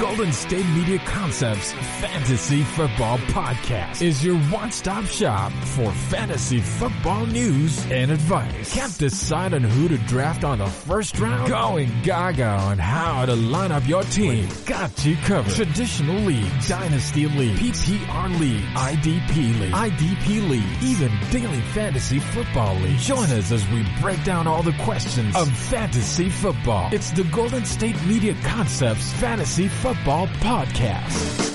Golden State Media Concepts Fantasy Football Podcast is your one-stop shop for fantasy football news and advice. Can't decide on who to draft on the first round? Going gaga on how to line up your team. We've got you covered. Traditional leagues, dynasty league, PPR league, IDP league, even daily fantasy football league. Join us as we break down all the questions of fantasy football. It's the Golden State Media Concepts Fantasy Football Podcast.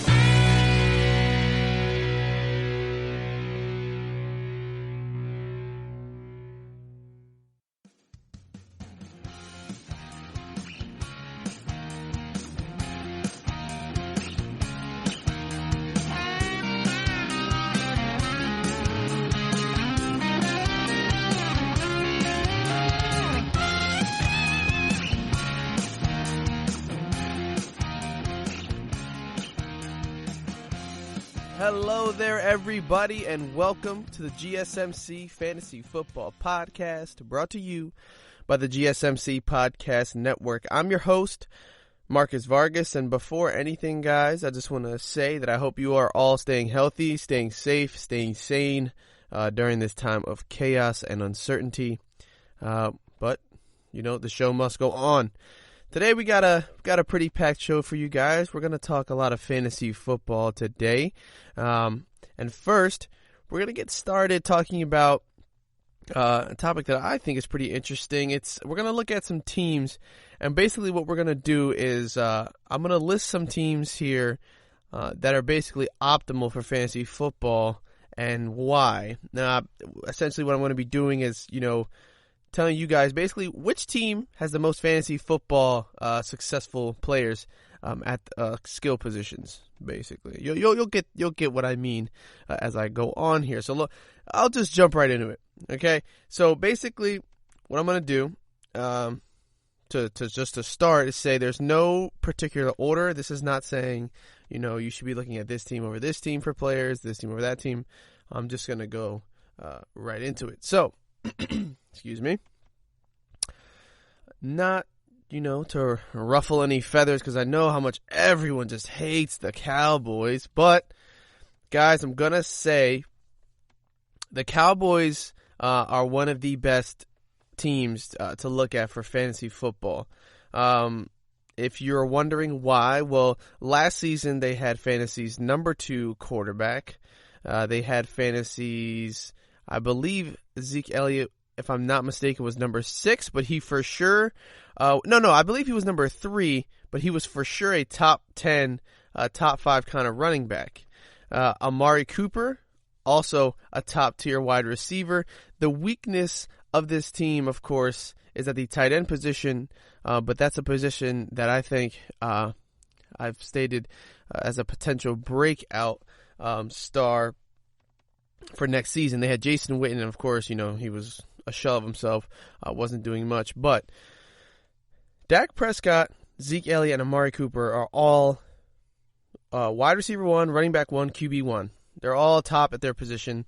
Hello there, everybody, and welcome to the GSMC Fantasy Football Podcast, brought to you by the GSMC Podcast Network. I'm your host, Marcus Vargas, and before anything, guys, I just want to say that I hope you are all staying healthy, staying safe, staying sane during this time of chaos and uncertainty. But, you know, the show must go on. Today we got a pretty packed show for you guys. We're going to talk a lot of fantasy football today. And first, we're going to get started talking about a topic that I think is pretty interesting. We're going to look at some teams, and basically what we're going to do is I'm going to list some teams here that are basically optimal for fantasy football and why. Now, essentially what I'm going to be doing is, telling you guys basically which team has the most fantasy football successful players at skill positions. Basically, you'll get what I mean as I go on here. So look, I'll just jump right into it. Okay, so basically, what I'm gonna do to start is say there's no particular order. This is not saying you should be looking at this team over this team for players, this team over that team. I'm just gonna go right into it. So. Excuse me. Not, to ruffle any feathers because I know how much everyone just hates the Cowboys. But, guys, I'm going to say the Cowboys are one of the best teams to look at for fantasy football. If you're wondering why, well, last season they had fantasy's number 2 quarterback. They had fantasy's, I believe, Zeke Elliott, if I'm not mistaken, was number 6, but he for sure, I believe he was number 3, but he was for sure a top 10, top 5 kind of running back. Amari Cooper, also a top tier wide receiver. The weakness of this team, of course, is at the tight end position, but that's a position that I think I've stated as a potential breakout star for next season. They had Jason Witten, and of course, he was a shell of himself, wasn't doing much. But Dak Prescott, Zeke Elliott, and Amari Cooper are all wide receiver 1, running back 1, QB 1. They're all top at their position.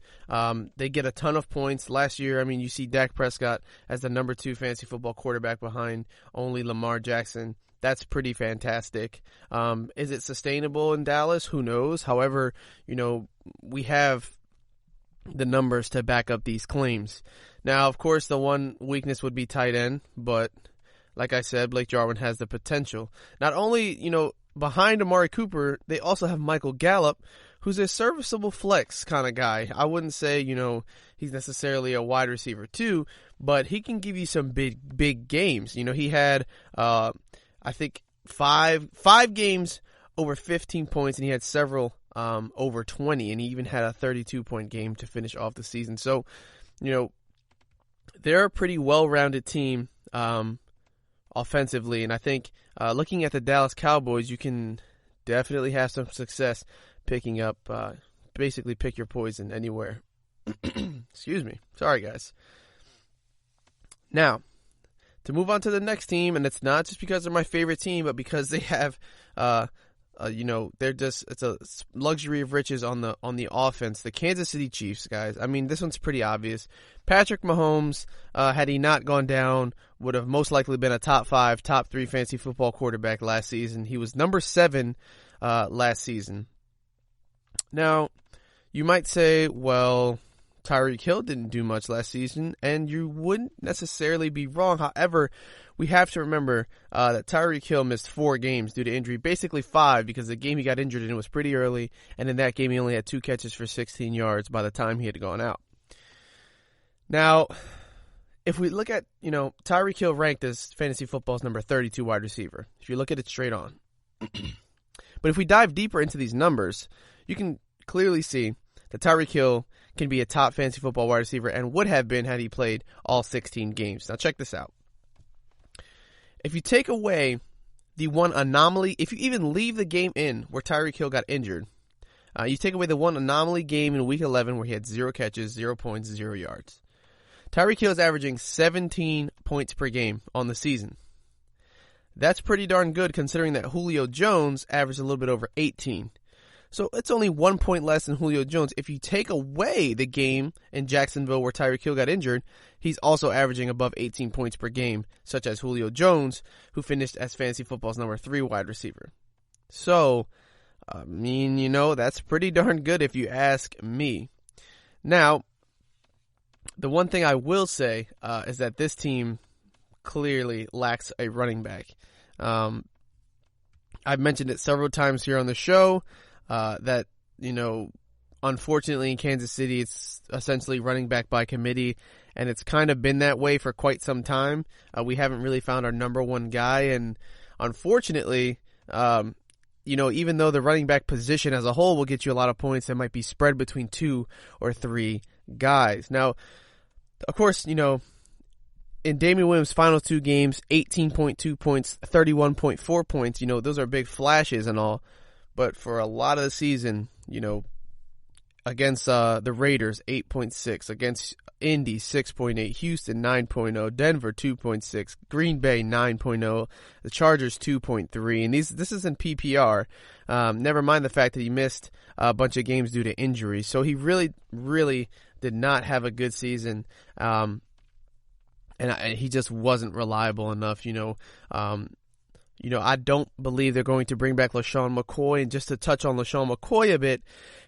They get a ton of points. Last year, you see Dak Prescott as the number 2 fantasy football quarterback behind only Lamar Jackson. That's pretty fantastic. Is it sustainable in Dallas? Who knows? However, we have the numbers to back up these claims. Now, of course, the one weakness would be tight end, but like I said, Blake Jarwin has the potential. Not only, behind Amari Cooper, they also have Michael Gallup, who's a serviceable flex kind of guy. I wouldn't say, he's necessarily a wide receiver too, but he can give you some big games. He had, I think, five games over 15 points, and he had several over 20, and he even had a 32-point game to finish off the season. So, they're a pretty well-rounded team offensively, and I think looking at the Dallas Cowboys, you can definitely have some success picking up, basically pick your poison anywhere. Excuse me. Sorry, guys. Now, to move on to the next team, and it's not just because they're my favorite team, but because they have a it's a luxury of riches on the offense. The Kansas City Chiefs, guys. I mean, this one's pretty obvious. Patrick Mahomes, had he not gone down, would have most likely been a top 5, top 3 fantasy football quarterback last season. He was number 7 last season. Now, you might say, well, Tyreek Hill didn't do much last season, and you wouldn't necessarily be wrong. However, we have to remember that Tyreek Hill missed 4 games due to injury, basically 5 because the game he got injured in was pretty early, and in that game he only had 2 catches for 16 yards by the time he had gone out. Now, if we look at, Tyreek Hill ranked as fantasy football's number 32 wide receiver, if you look at it straight on. But if we dive deeper into these numbers, you can clearly see that Tyreek Hill can be a top fantasy football wide receiver and would have been had he played all 16 games. Now check this out. If you take away the one anomaly, if you even leave the game in where Tyreek Hill got injured, you take away the one anomaly game in Week 11 where he had 0 catches, 0 points, 0 yards. Tyreek Hill is averaging 17 points per game on the season. That's pretty darn good considering that Julio Jones averaged a little bit over 18. So it's only 1 point less than Julio Jones. If you take away the game in Jacksonville where Tyreek Hill got injured, he's also averaging above 18 points per game, such as Julio Jones, who finished as fantasy football's number 3 wide receiver. So, that's pretty darn good if you ask me. Now, the one thing I will say is that this team clearly lacks a running back. I've mentioned it several times here on the show. That, unfortunately in Kansas City, it's essentially running back by committee, and it's kind of been that way for quite some time. We haven't really found our number one guy, and unfortunately, even though the running back position as a whole will get you a lot of points, that might be spread between 2 or 3 guys. Now, of course, in Damian Williams' final 2 games, 18.2 points, 31.4 points, those are big flashes and all. But for a lot of the season, against the Raiders, 8.6. Against Indy, 6.8. Houston, 9.0. Denver, 2.6. Green Bay, 9.0. The Chargers, 2.3. And this is in PPR. Never mind the fact that he missed a bunch of games due to injury. So he really, really did not have a good season. And he just wasn't reliable enough, I don't believe they're going to bring back LaShawn McCoy. And just to touch on LaShawn McCoy a bit,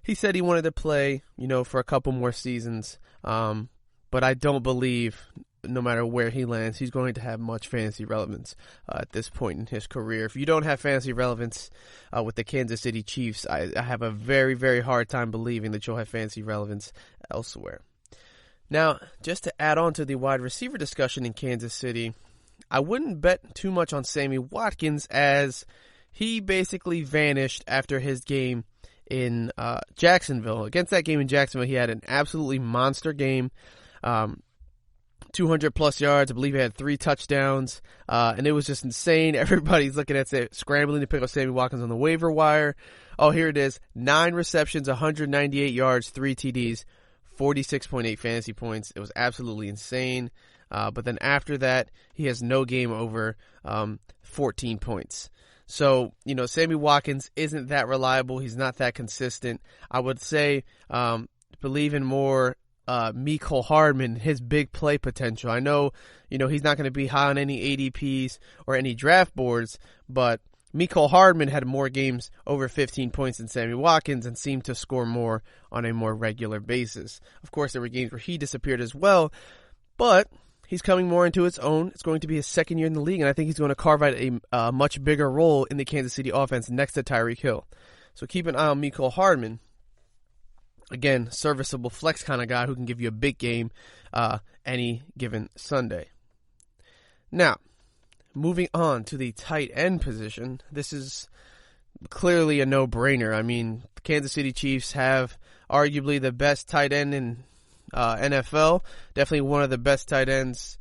he said he wanted to play, for a couple more seasons. But I don't believe, no matter where he lands, he's going to have much fantasy relevance at this point in his career. If you don't have fantasy relevance with the Kansas City Chiefs, I have a very, very hard time believing that you'll have fantasy relevance elsewhere. Now, just to add on to the wide receiver discussion in Kansas City, I wouldn't bet too much on Sammy Watkins, as he basically vanished after his game in Jacksonville. Against that game in Jacksonville, he had an absolutely monster game, 200 plus yards. I believe he had 3 touchdowns, and it was just insane. Everybody's looking at scrambling to pick up Sammy Watkins on the waiver wire. Oh, here it is: 9 receptions, 198 yards, 3 TDs, 46.8 fantasy points. It was absolutely insane. But then after that, he has no game over 14 points. So, Sammy Watkins isn't that reliable. He's not that consistent. I would say believe in more Mecole Hardman, his big play potential. I know, he's not going to be high on any ADPs or any draft boards, but Mecole Hardman had more games over 15 points than Sammy Watkins and seemed to score more on a more regular basis. Of course, there were games where he disappeared as well, but he's coming more into its own. It's going to be his second year in the league, and I think he's going to carve out a much bigger role in the Kansas City offense next to Tyreek Hill. So keep an eye on Mecole Hardman. Again, serviceable flex kind of guy who can give you a big game any given Sunday. Now, moving on to the tight end position, this is clearly a no-brainer. I mean, the Kansas City Chiefs have arguably the best tight end in NFL, definitely one of the best tight ends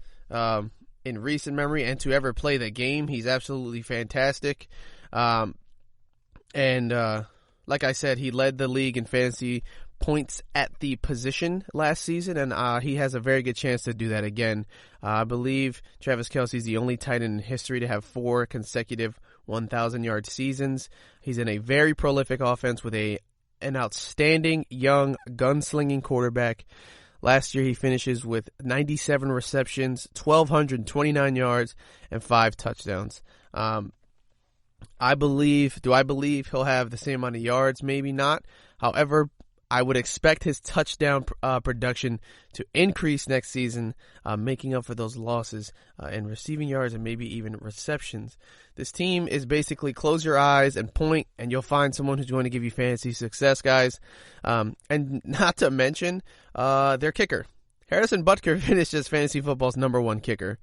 in recent memory and to ever play the game. He's absolutely fantastic. And like I said, he led the league in fantasy points at the position last season, and he has a very good chance to do that again. I believe Travis Kelce's the only tight end in history to have 4 consecutive 1,000-yard seasons. He's in a very prolific offense with an outstanding young gunslinging quarterback. Last year, he finishes with 97 receptions, 1,229 yards, and 5 touchdowns. I believe he'll have the same amount of yards? Maybe not. However, I would expect his touchdown production to increase next season, making up for those losses in receiving yards and maybe even receptions. This team is basically close your eyes and point, and you'll find someone who's going to give you fantasy success, guys. And not to mention their kicker. Harrison Butker finished as fantasy football's #1 kicker.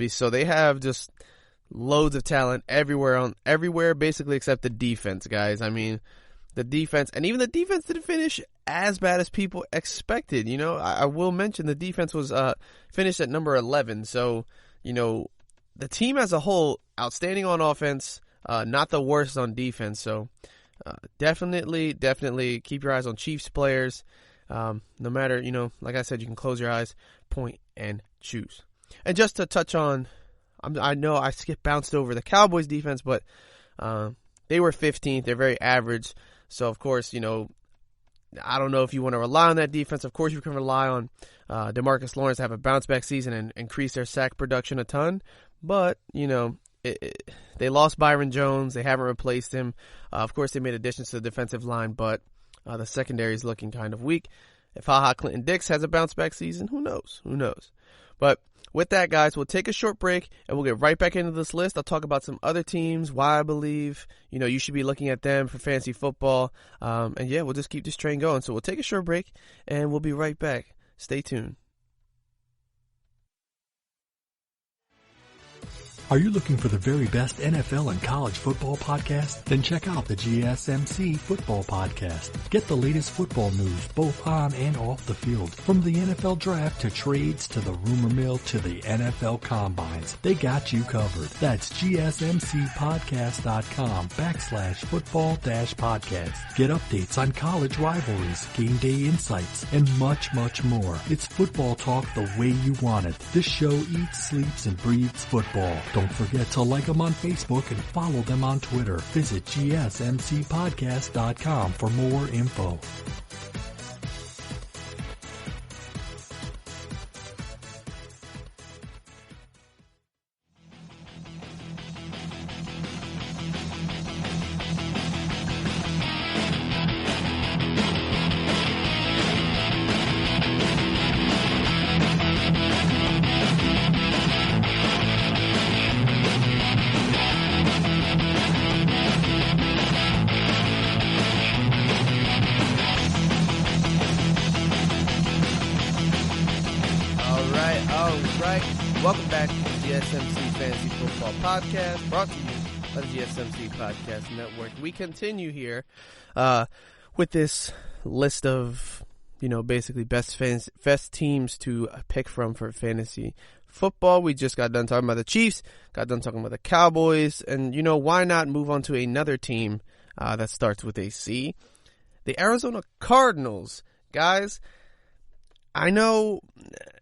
So they have just loads of talent everywhere basically except the defense, guys. I mean, the defense, and even the defense didn't finish as bad as people expected. You know, I will mention the defense was finished at number 11. So, you know, the team as a whole, outstanding on offense, not the worst on defense. So, definitely keep your eyes on Chiefs players. No matter, you know, like I said, you can close your eyes, point, and choose. And just to touch on, I know I bounced over the Cowboys defense, but they were 15th. They're very average. So, of course, you know, I don't know if you want to rely on that defense. Of course, you can rely on DeMarcus Lawrence to have a bounce-back season and increase their sack production a ton. But, you know, they lost Byron Jones. They haven't replaced him. Of course, they made additions to the defensive line, but the secondary is looking kind of weak. If HaHa Clinton-Dix has a bounce-back season, who knows? But with that, guys, we'll take a short break, and we'll get right back into this list. I'll talk about some other teams, why I believe, you know, you should be looking at them for fantasy football. And yeah, we'll just keep this train going. So we'll take a short break, and we'll be right back. Stay tuned. Are you looking for the very best NFL and college football podcast? Then check out the GSMC Football Podcast. Get the latest football news both on and off the field. From the NFL Draft to trades to the rumor mill to the NFL Combines. They got you covered. That's GSMCpodcast.com/football-podcast. Get updates on college rivalries, game day insights, and much, much more. It's football talk the way you want it. This show eats, sleeps, and breathes football. Don't forget to like them on Facebook and follow them on Twitter. Visit GSMCpodcast.com for more info. Welcome back to the GSMC Fantasy Football Podcast, brought to you by the GSMC Podcast Network. We continue here with this list of, you know, basically best teams to pick from for fantasy football. We just got done talking about the Chiefs, got done talking about the Cowboys, and, you know, why not move on to another team that starts with a C? The Arizona Cardinals. Guys, I know,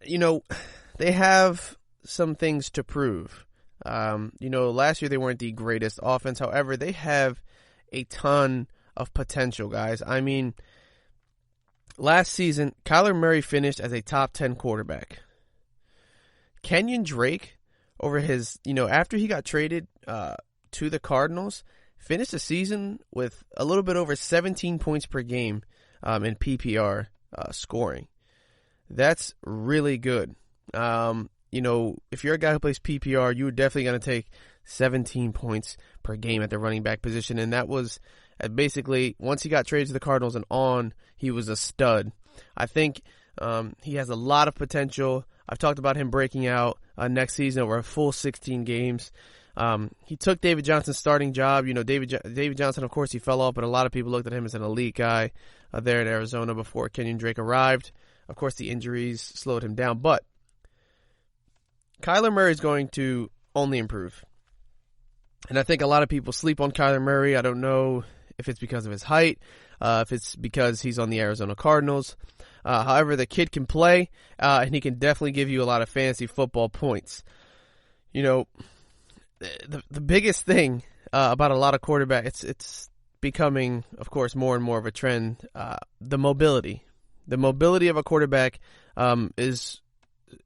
you know, they have some things to prove. You know, last year they weren't the greatest offense. However, they have a ton of potential, guys. I mean, last season, Kyler Murray finished as a top 10 quarterback. Kenyon Drake, over his, you know, after he got traded to the Cardinals, finished the season with a little bit over 17 points per game in PPR scoring. That's really good. You know, if you're a guy who plays PPR, you're definitely going to take 17 points per game at the running back position. And that was basically, once he got traded to the Cardinals and on, he was a stud. I think he has a lot of potential. I've talked about him breaking out next season over a full 16 games. He took David Johnson's starting job. You know, David Johnson, of course, he fell off, but a lot of people looked at him as an elite guy there in Arizona before Kenyon Drake arrived. Of course, the injuries slowed him down, but Kyler Murray is going to only improve. And I think a lot of people sleep on Kyler Murray. I don't know if it's because of his height, if it's because he's on the Arizona Cardinals. However, the kid can play, and he can definitely give you a lot of fantasy football points. You know, the biggest thing about a lot of quarterbacks. It's becoming, of course, more and more of a trend. The mobility of a quarterback is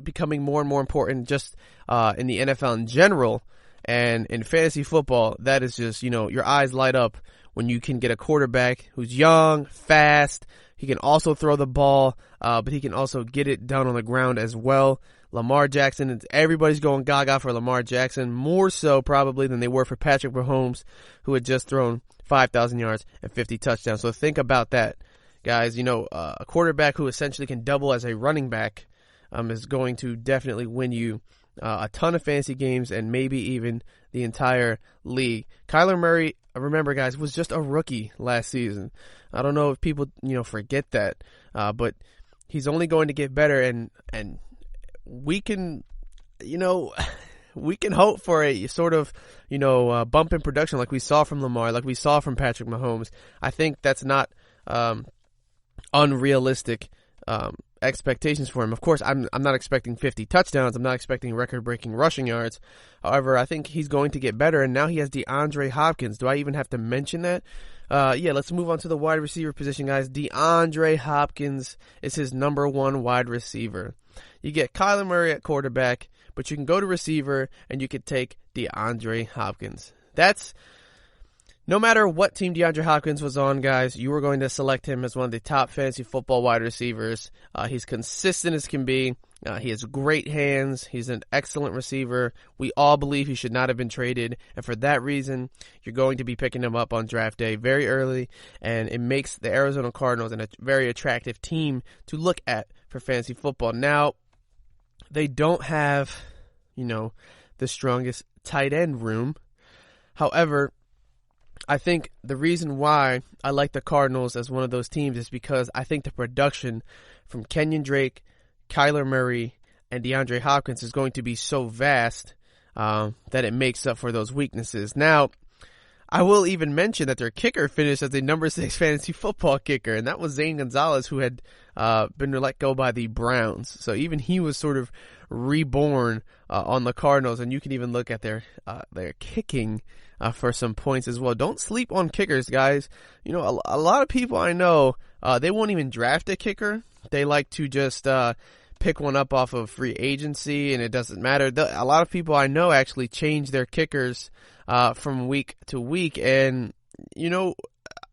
becoming more and more important just in the NFL in general, and in fantasy football. That is just, your eyes light up when you can get a quarterback who's young, fast. He can also throw the ball, but he can also get it down on the ground as well. Lamar Jackson, everybody's going gaga for Lamar Jackson, more so probably than they were for Patrick Mahomes, who had just thrown 5,000 yards and 50 touchdowns. So think about that, guys. A quarterback who essentially can double as a running back is going to definitely win you a ton of fantasy games and maybe even the entire league. Kyler Murray, remember, guys, was just a rookie last season. I don't know if people, forget that, but he's only going to get better, and we can, we can hope for a sort of, bump in production like we saw from Lamar, like we saw from Patrick Mahomes. I think that's not unrealistic expectations for him. Of course, I'm not expecting 50 touchdowns. I'm not expecting record-breaking rushing yards. However, I think he's going to get better, and now he has DeAndre Hopkins. Do I even have to mention that? Let's move on to the wide receiver position, guys. DeAndre Hopkins is his number one wide receiver. You get Kyler Murray at quarterback, but you can go to receiver, and you could take DeAndre Hopkins. That's no matter what team DeAndre Hopkins was on, guys, you were going to select him as one of the top fantasy football wide receivers. He's consistent as can be. He has great hands. He's an excellent receiver. We all believe he should not have been traded, and for that reason, you're going to be picking him up on draft day very early, and it makes the Arizona Cardinals a very attractive team to look at for fantasy football. Now, they don't have, the strongest tight end room. However, I think the reason why I like the Cardinals as one of those teams is because I think the production from Kenyon Drake, Kyler Murray, and DeAndre Hopkins is going to be so vast that it makes up for those weaknesses. Now, I will even mention that their kicker finished as a number 6 fantasy football kicker, and that was Zane Gonzalez, who had been let go by the Browns. So even he was sort of reborn on the Cardinals, and you can even look at their kicking for some points as well. Don't sleep on kickers, guys. A lot of people I know, they won't even draft a kicker. They like to just pick one up off of free agency, and it doesn't matter. A lot of people I know actually change their kickers from week to week, and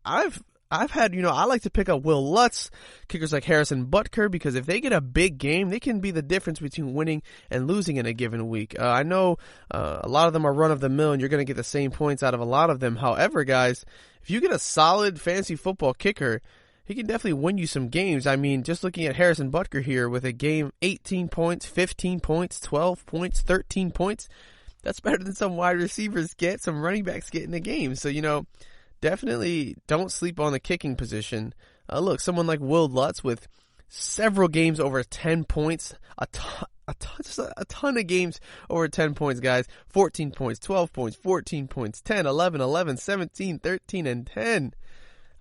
I've had, I like to pick up Will Lutz, kickers like Harrison Butker, because if they get a big game, they can be the difference between winning and losing in a given week. I know a lot of them are run-of-the-mill, and you're going to get the same points out of a lot of them. However, guys, if you get a solid fantasy football kicker, he can definitely win you some games. I mean, just looking at Harrison Butker here with a game, 18 points, 15 points, 12 points, 13 points. That's better than some wide receivers get, some running backs get in a game. So, definitely don't sleep on the kicking position. Look, someone like Will Lutz with several games over 10 points, a ton of games over 10 points, guys. 14 points, 12 points, 14 points, 10, 11, 11, 17, 13, and 10.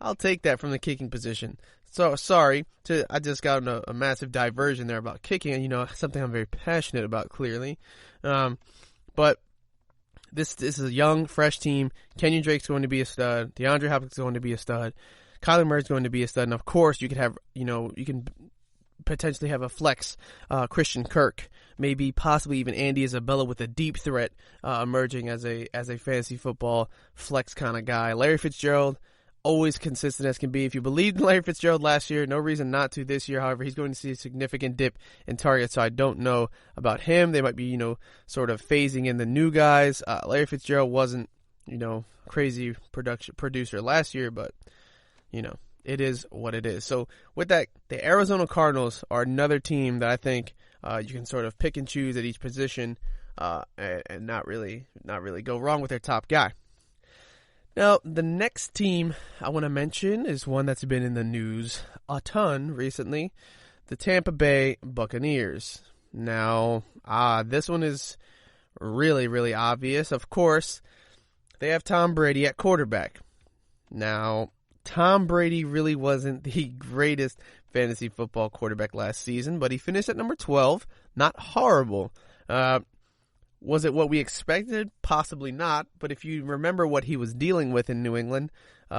I'll take that from the kicking position. So, sorry, I just got a massive diversion there about kicking, and, something I'm very passionate about, clearly. But this is a young, fresh team. Kenyon Drake's going to be a stud. DeAndre Hopkins is going to be a stud. Kyler Murray's going to be a stud. And, of course, you could have, you can potentially have a flex Christian Kirk, maybe possibly even Andy Isabella with a deep threat emerging as a fantasy football flex kind of guy. Larry Fitzgerald, always consistent as can be. If you believed in Larry Fitzgerald last year, no reason not to this year. However, he's going to see a significant dip in targets, so I don't know about him. They might be, sort of phasing in the new guys. Larry Fitzgerald wasn't, crazy producer last year, but, it is what it is. So with that, the Arizona Cardinals are another team that I think you can sort of pick and choose at each position and not really go wrong with their top guy. Now, the next team I want to mention is one that's been in the news a ton recently, the Tampa Bay Buccaneers. Now, this one is really, really obvious. Of course, they have Tom Brady at quarterback. Now, Tom Brady really wasn't the greatest fantasy football quarterback last season, but he finished at number 12. Not horrible. Was it what we expected? Possibly not. But if you remember what he was dealing with in New England,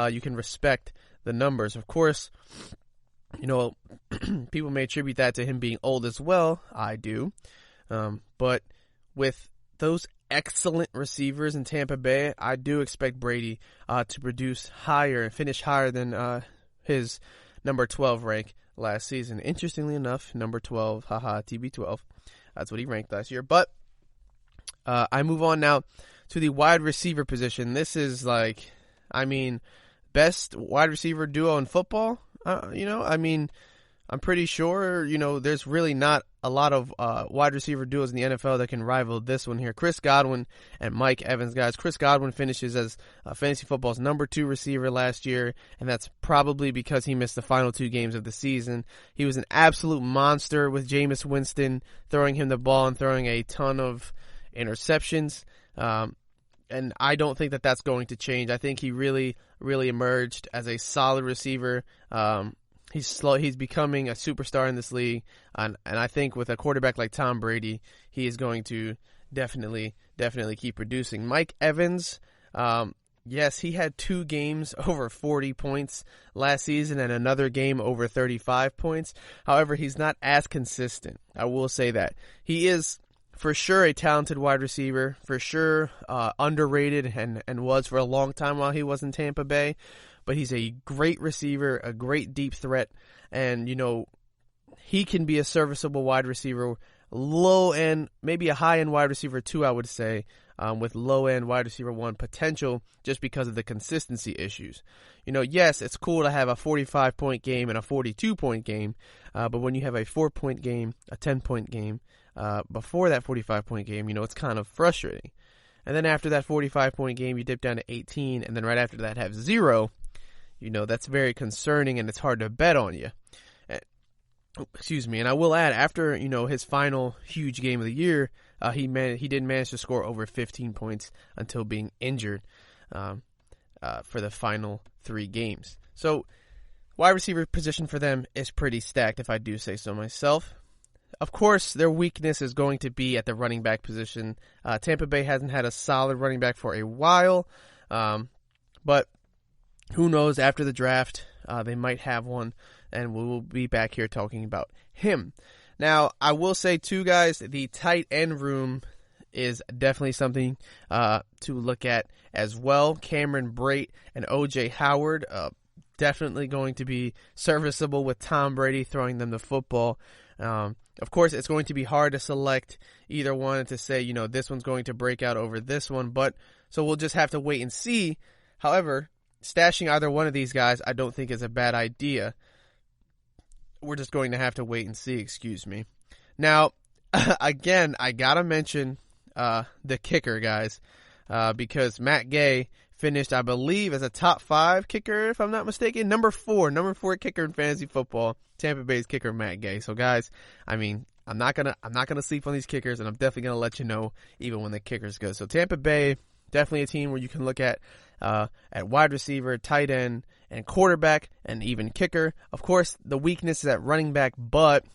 you can respect the numbers. Of course, people may attribute that to him being old as well. I do. But with those excellent receivers in Tampa Bay, I do expect Brady to produce higher, finish higher than his number 12 rank last season. Interestingly enough, number 12, TB12. That's what he ranked last year. But I move on now to the wide receiver position. This is best wide receiver duo in football. I'm pretty sure, there's really not a lot of wide receiver duos in the NFL that can rival this one here. Chris Godwin and Mike Evans, guys. Chris Godwin finishes as fantasy football's number 2 receiver last year, and that's probably because he missed the final 2 games of the season. He was an absolute monster with Jameis Winston throwing him the ball and throwing a ton of interceptions. And I don't think that that's going to change. I think he really, really emerged as a solid receiver. He's becoming a superstar in this league, and I think with a quarterback like Tom Brady, he is going to definitely keep producing. Mike Evans, yes, he had 2 games over 40 points last season and another game over 35 points. However, he's not as consistent. I will say that. He is for sure a talented wide receiver, for sure underrated and was for a long time while he was in Tampa Bay. But he's a great receiver, a great deep threat, and, he can be a serviceable wide receiver, low end, maybe a high end wide receiver 2, I would say, with low end wide receiver 1 potential just because of the consistency issues. Yes, it's cool to have a 45-point game and a 42-point game, but when you have a 4-point game, a 10-point game, before that 45-point game, it's kind of frustrating. And then after that 45-point game, you dip down to 18, and then right after that have 0. That's very concerning, and it's hard to bet on you. And I will add, after, his final huge game of the year, he did manage to score over 15 points until being injured for the final 3 games. So, wide receiver position for them is pretty stacked, if I do say so myself. Of course, their weakness is going to be at the running back position. Tampa Bay hasn't had a solid running back for a while, but who knows, after the draft, they might have one, and we will be back here talking about him. Now, I will say, too, guys, the tight end room is definitely something to look at as well. Cameron Brate and O.J. Howard, definitely going to be serviceable with Tom Brady throwing them the football. Of course, it's going to be hard to select either one to say, this one's going to break out over this one, so we'll just have to wait and see. However, stashing either one of these guys, I don't think is a bad idea. We're just going to have to wait and see, excuse me. Now, again, I gotta mention the kicker, guys, because Matt Gay finished, I believe, as a top 5 kicker, if I'm not mistaken. Number 4 kicker in fantasy football, Tampa Bay's kicker, Matt Gay. So, guys, I'm not gonna sleep on these kickers, and I'm definitely gonna let you know even when the kicker's good. So, Tampa Bay, definitely a team where you can look at wide receiver, tight end, and quarterback, and even kicker. Of course, the weakness is at running back, but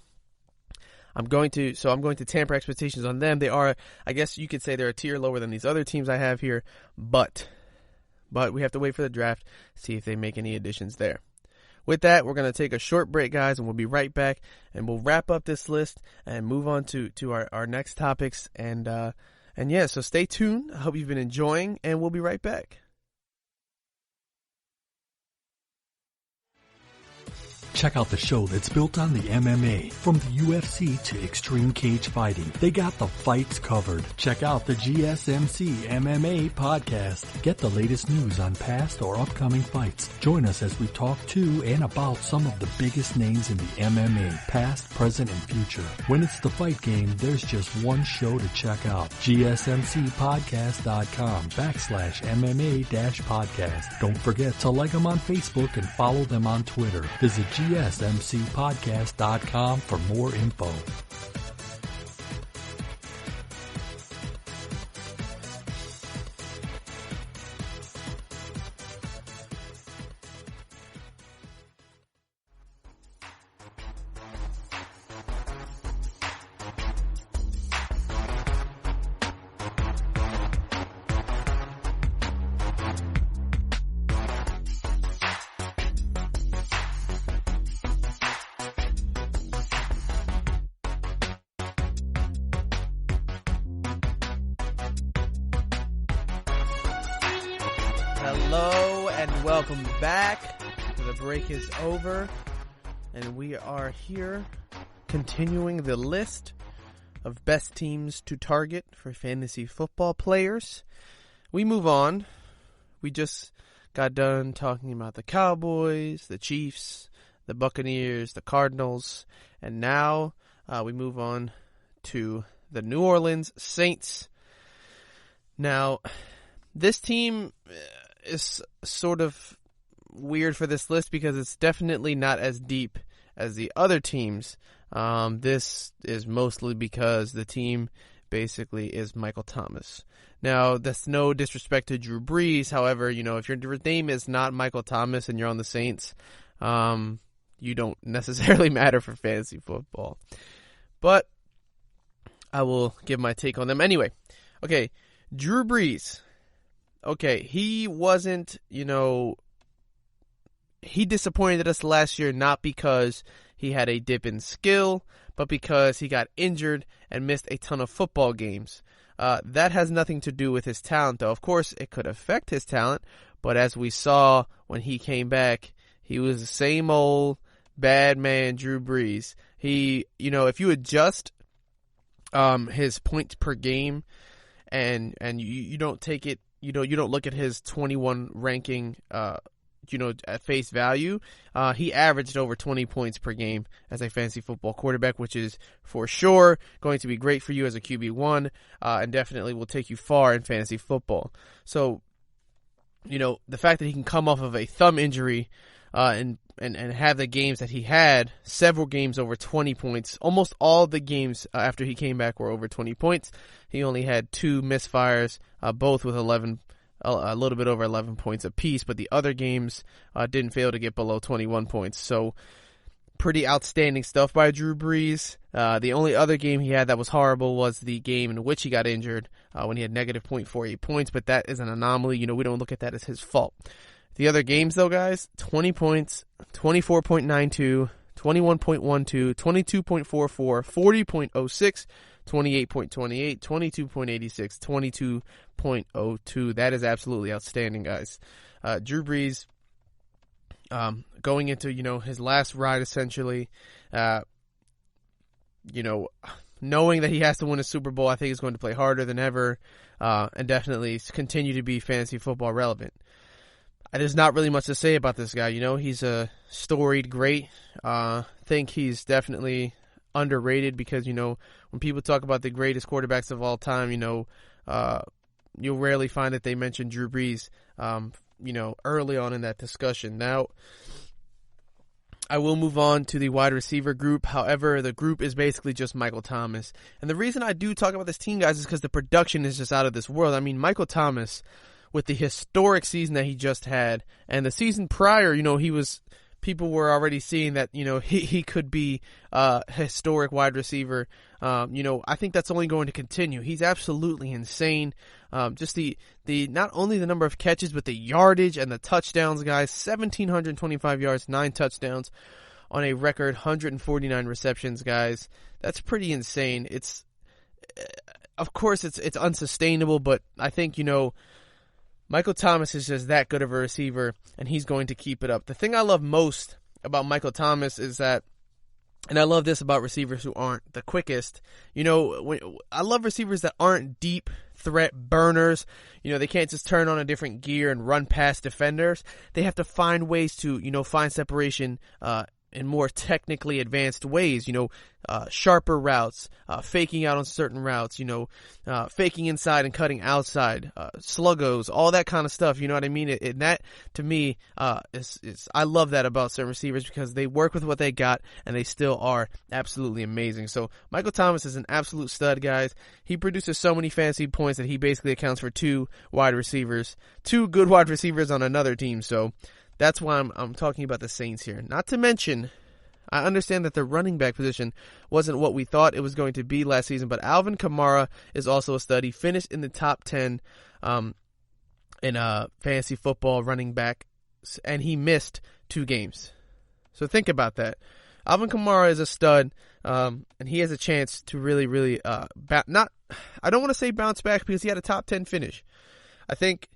I'm going to tamper expectations on them. They are, I guess you could say, they're a tier lower than these other teams I have here, but we have to wait for the draft, see if they make any additions there. With that, we're going to take a short break, guys, and we'll be right back, and we'll wrap up this list and move on to our next topics. And yeah, so stay tuned. I hope you've been enjoying, and we'll be right back. Check out the show that's built on the MMA. From the UFC to extreme cage fighting, they got the fights covered. Check out the GSMC MMA podcast. Get the latest news on past or upcoming fights. Join us as we talk to and about some of the biggest names in the MMA, past, present, and future. When it's the fight game, there's just one show to check out. GSMCpodcast.com/MMA-podcast. Don't forget to like them on Facebook and follow them on Twitter. Visit GSMCpodcast.com for more info. Hello and welcome back. The break is over and we are here continuing the list of best teams to target for fantasy football players. We move on. We just got done talking about the Cowboys, the Chiefs, the Buccaneers, the Cardinals, and now we move on to the New Orleans Saints. Now, this team is sort of weird for this list because it's definitely not as deep as the other teams. This is mostly because the team basically is Michael Thomas. Now, that's no disrespect to Drew Brees. However, if your name is not Michael Thomas and you're on the Saints, you don't necessarily matter for fantasy football. But I will give my take on them anyway. Okay, Drew Brees. Okay, he wasn't, he disappointed us last year not because he had a dip in skill, but because he got injured and missed a ton of football games. That has nothing to do with his talent, though. Of course, it could affect his talent, but as we saw when he came back, he was the same old bad man, Drew Brees. He, if you adjust his points per game and you don't take it, you don't look at his 21 ranking, at face value, he averaged over 20 points per game as a fantasy football quarterback, which is for sure going to be great for you as a QB1, and definitely will take you far in fantasy football. So, the fact that he can come off of a thumb injury, and have the games that he had, several games over 20 points, almost all the games after he came back were over 20 points. He only had 2 misfires, both with a little bit over 11 points apiece, but the other games didn't fail to get below 21 points. So pretty outstanding stuff by Drew Brees. The only other game he had that was horrible was the game in which he got injured when he had negative 0.48 points, but that is an anomaly. We don't look at that as his fault. The other games, though, guys, 20 points, 24.92, 21.12, 22.44, 40.06, 28.28, 22.86, 22.02. That is absolutely outstanding, guys. Drew Brees, going into, his last ride, essentially, knowing that he has to win a Super Bowl, I think he's going to play harder than ever, and definitely continue to be fantasy football relevant. There's not really much to say about this guy. He's a storied great. Think he's definitely underrated because, when people talk about the greatest quarterbacks of all time, you'll rarely find that they mention Drew Brees, early on in that discussion. Now, I will move on to the wide receiver group. However, the group is basically just Michael Thomas. And the reason I do talk about this team, guys, is because the production is just out of this world. I mean, Michael Thomas, with the historic season that he just had, and the season prior, people were already seeing that, he could be a historic wide receiver. I think that's only going to continue. He's absolutely insane. Just the not only the number of catches, but the yardage and the touchdowns, guys. 1,725 yards, 9 touchdowns on a record 149 receptions, guys. That's pretty insane. Of course, it's unsustainable, but I think, Michael Thomas is just that good of a receiver, and he's going to keep it up. The thing I love most about Michael Thomas is that, and I love this about receivers who aren't the quickest, I love receivers that aren't deep threat burners. They can't just turn on a different gear and run past defenders. They have to find ways to, find separation in more technically advanced ways, sharper routes, faking out on certain routes, faking inside and cutting outside, sluggos, all that kind of stuff. You know what I mean? And that, to me, I love that about certain receivers because they work with what they got and they still are absolutely amazing. So Michael Thomas is an absolute stud, guys. He produces so many fantasy points that he basically accounts for 2 good wide receivers on another team. So that's why I'm talking about the Saints here. Not to mention, I understand that the running back position wasn't what we thought it was going to be last season, but Alvin Kamara is also a stud. He finished in the top 10 in fantasy football running back, and he missed 2 games. So think about that. Alvin Kamara is a stud, and he has a chance to really, really I don't want to say bounce back because he had a top 10 finish. I think,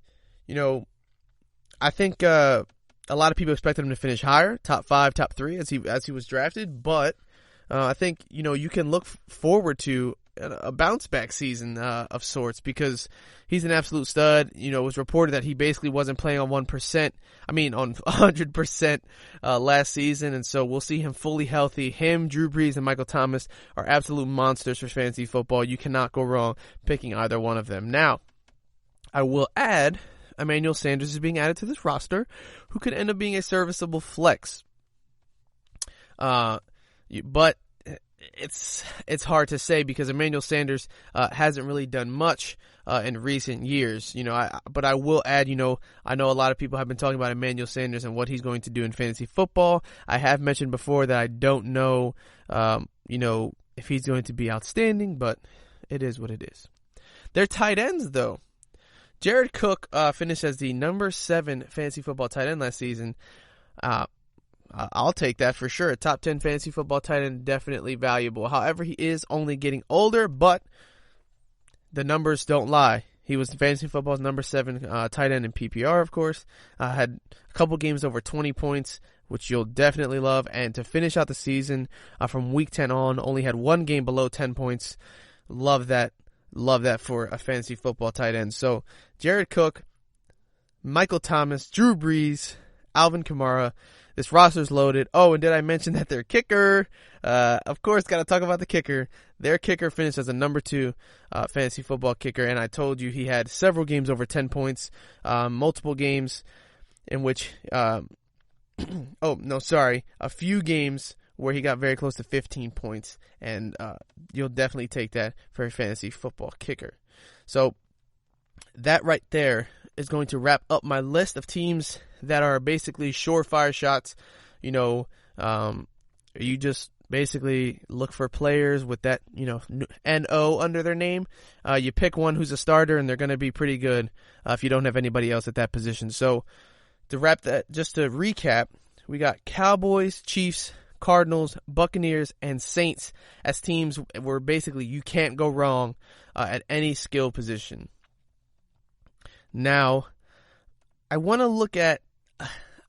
I think a lot of people expected him to finish higher, top 5, top 3 as he was drafted, but I think you can look forward to a bounce back season of sorts, because he's an absolute stud. It was reported that he basically wasn't playing on 1%. On 100% last season, and so we'll see him fully healthy. Him, Drew Brees, and Michael Thomas are absolute monsters for fantasy football. You cannot go wrong picking either one of them. Now, I will add, Emmanuel Sanders is being added to this roster, who could end up being a serviceable flex. But it's hard to say, because Emmanuel Sanders hasn't really done much in recent years. But I will add, I know a lot of people have been talking about Emmanuel Sanders and what he's going to do in fantasy football. I have mentioned before that I don't know, if he's going to be outstanding, but it is what it is. Their tight ends, though. Jared Cook finished as the number 7 fantasy football tight end last season. I'll take that for sure. A top 10 fantasy football tight end, definitely valuable. However, he is only getting older, but the numbers don't lie. He was fantasy football's number 7 tight end in PPR, of course. Had a couple games over 20 points, which you'll definitely love. And to finish out the season from week 10 on, only had 1 game below 10 points. Love that. Love that for a fantasy football tight end. So, Jared Cook, Michael Thomas, Drew Brees, Alvin Kamara. This roster's loaded. Oh, and did I mention that their kicker? Of course, got to talk about the kicker. Their kicker finished as a number 2 fantasy football kicker, and I told you he had several games over 10 points, multiple games in which, a few games where he got very close to 15 points, and you'll definitely take that for a fantasy football kicker. So that right there is going to wrap up my list of teams that are basically surefire shots. You just basically look for players with that, N-O under their name. You pick one who's a starter, and they're going to be pretty good if you don't have anybody else at that position. So to wrap that, just to recap, we got Cowboys, Chiefs, Cardinals, Buccaneers, and Saints as teams where basically you can't go wrong at any skill position. Now, I want to look at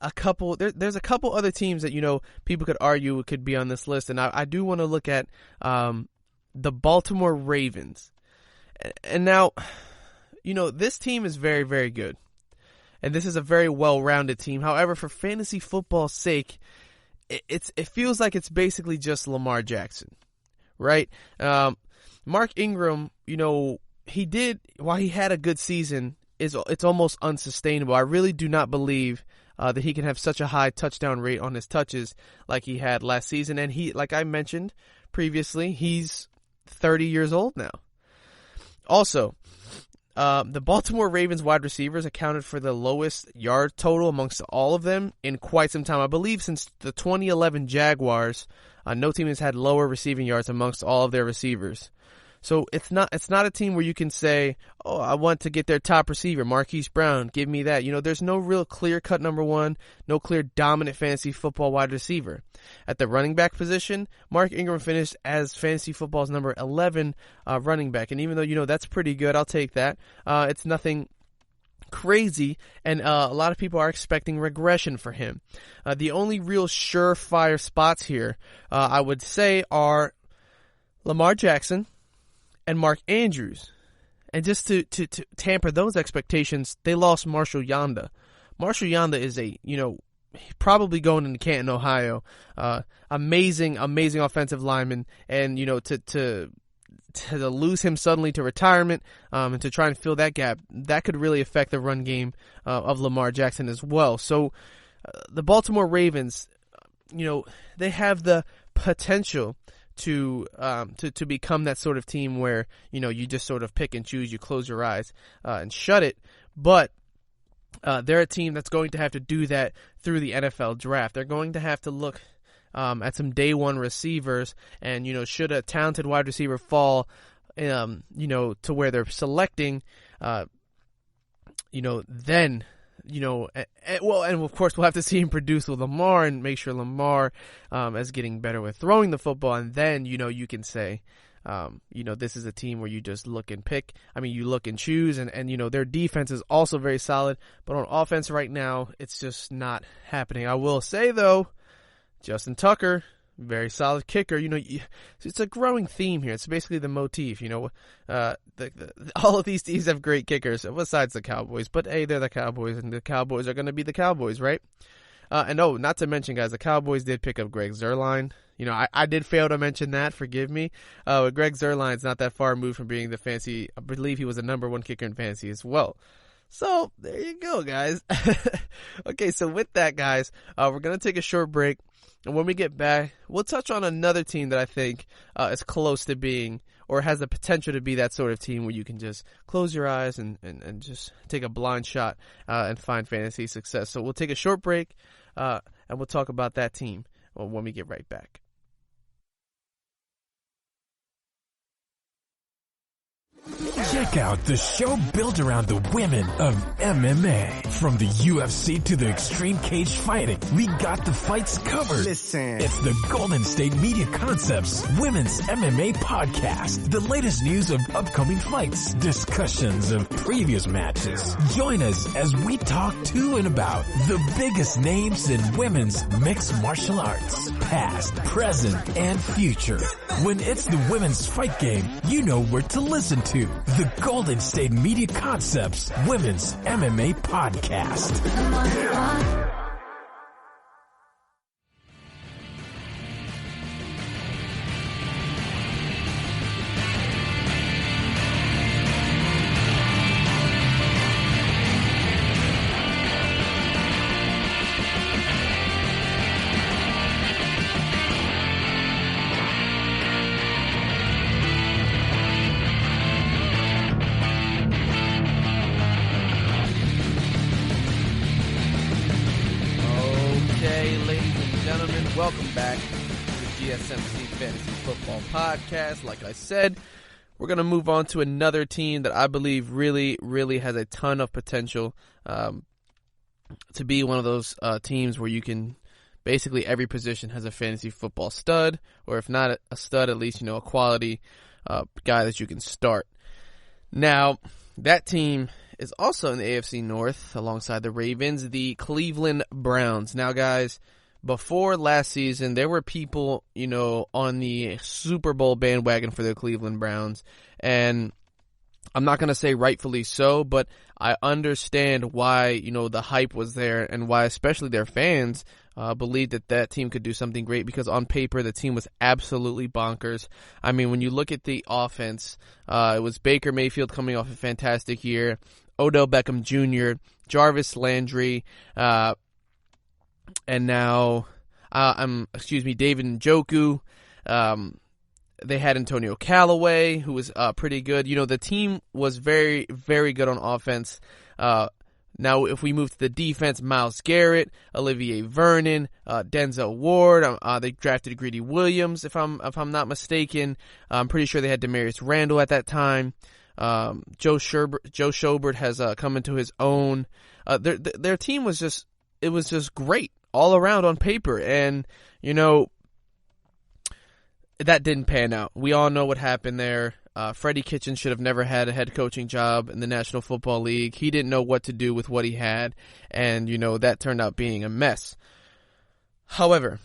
a couple. There's a couple other teams that people could argue could be on this list, and I do want to look at the Baltimore Ravens. And now, this team is very, very good, and this is a very well-rounded team. However, for fantasy football's sake, it feels like it's basically just Lamar Jackson, right? Mark Ingram, while he had a good season, it's almost unsustainable. I really do not believe that he can have such a high touchdown rate on his touches like he had last season. And he, like I mentioned previously, he's 30 years old now. Also, the Baltimore Ravens wide receivers accounted for the lowest yard total amongst all of them in quite some time. I believe since the 2011 Jaguars, no team has had lower receiving yards amongst all of their receivers. So it's not a team where you can say, oh, I want to get their top receiver, Marquise Brown, give me that. There's no real clear-cut number 1, no clear dominant fantasy football wide receiver. At the running back position, Mark Ingram finished as fantasy football's number 11 running back. And even though, that's pretty good, I'll take that. It's nothing crazy, and a lot of people are expecting regression for him. The only real surefire spots here, I would say, are Lamar Jackson and Mark Andrews. And just to tamper those expectations, they lost Marshall Yanda. Marshall Yanda is probably going into Canton, Ohio. Amazing offensive lineman. And, to lose him suddenly to retirement, and to try and fill that gap, that could really affect the run game of Lamar Jackson as well. So the Baltimore Ravens, they have the potential to become that sort of team where, you just sort of pick and choose, you close your eyes and shut it. But they're a team that's going to have to do that through the NFL draft. They're going to have to look at some day one receivers, and should a talented wide receiver fall to where they're selecting, then and of course we'll have to see him produce with Lamar and make sure Lamar is getting better with throwing the football, and then you can say This is a team where you just look and pick. You look and choose, and their defense is also very solid. But on offense right now, it's just not happening. I will say, though, Justin Tucker, very solid kicker. It's a growing theme here. It's basically the motif. All of these teams have great kickers, besides the Cowboys. But, hey, they're the Cowboys, and the Cowboys are going to be the Cowboys, right? Not to mention, guys, the Cowboys did pick up Greg Zuerlein. I did fail to mention that. Forgive me. Greg Zuerlein's not that far removed from being I believe he was the number 1 kicker in fantasy as well. So, there you go, guys. Okay, so with that, guys, we're going to take a short break. And when we get back, we'll touch on another team that I think is close to being, or has the potential to be that sort of team where you can just close your eyes and just take a blind shot and find fantasy success. So we'll take a short break, and we'll talk about that team when we get right back. Check out the show built around the women of MMA. From the UFC to the extreme cage fighting, we got the fights covered. Listen. It's the Golden State Media Concepts Women's MMA Podcast. The latest news of upcoming fights, discussions of previous matches. Join us as we talk to and about the biggest names in women's mixed martial arts, past, present, and future. When it's the women's fight game, you know where to listen to. The Golden State Media Concepts Women's MMA Podcast. Welcome back to the GSMC Fantasy Football Podcast. Like I said, we're going to move on to another team that I believe really, really has a ton of potential to be one of those teams where you can basically every position has a fantasy football stud, or if not a stud, at least a quality guy that you can start. Now, that team is also in the AFC North alongside the Ravens, the Cleveland Browns. Now, guys, before last season, there were people, on the Super Bowl bandwagon for the Cleveland Browns. And I'm not going to say rightfully so, but I understand why, the hype was there and why especially their fans believed that team could do something great, because on paper, the team was absolutely bonkers. When you look at the offense, it was Baker Mayfield coming off a fantastic year, Odell Beckham Jr., Jarvis Landry, and now, David Njoku. They had Antonio Callaway, who was pretty good. The team was very, very good on offense. Now, if we move to the defense, Myles Garrett, Olivier Vernon, Denzel Ward. They drafted Greedy Williams, if I'm not mistaken. I'm pretty sure they had Demarius Randall at that time. Joe Schobert has come into his own. Their team was just. It was just great all around on paper, and that didn't pan out. We all know what happened there. Freddie Kitchens should have never had a head coaching job in the National Football League. He didn't know what to do with what he had, and that turned out being a mess. However,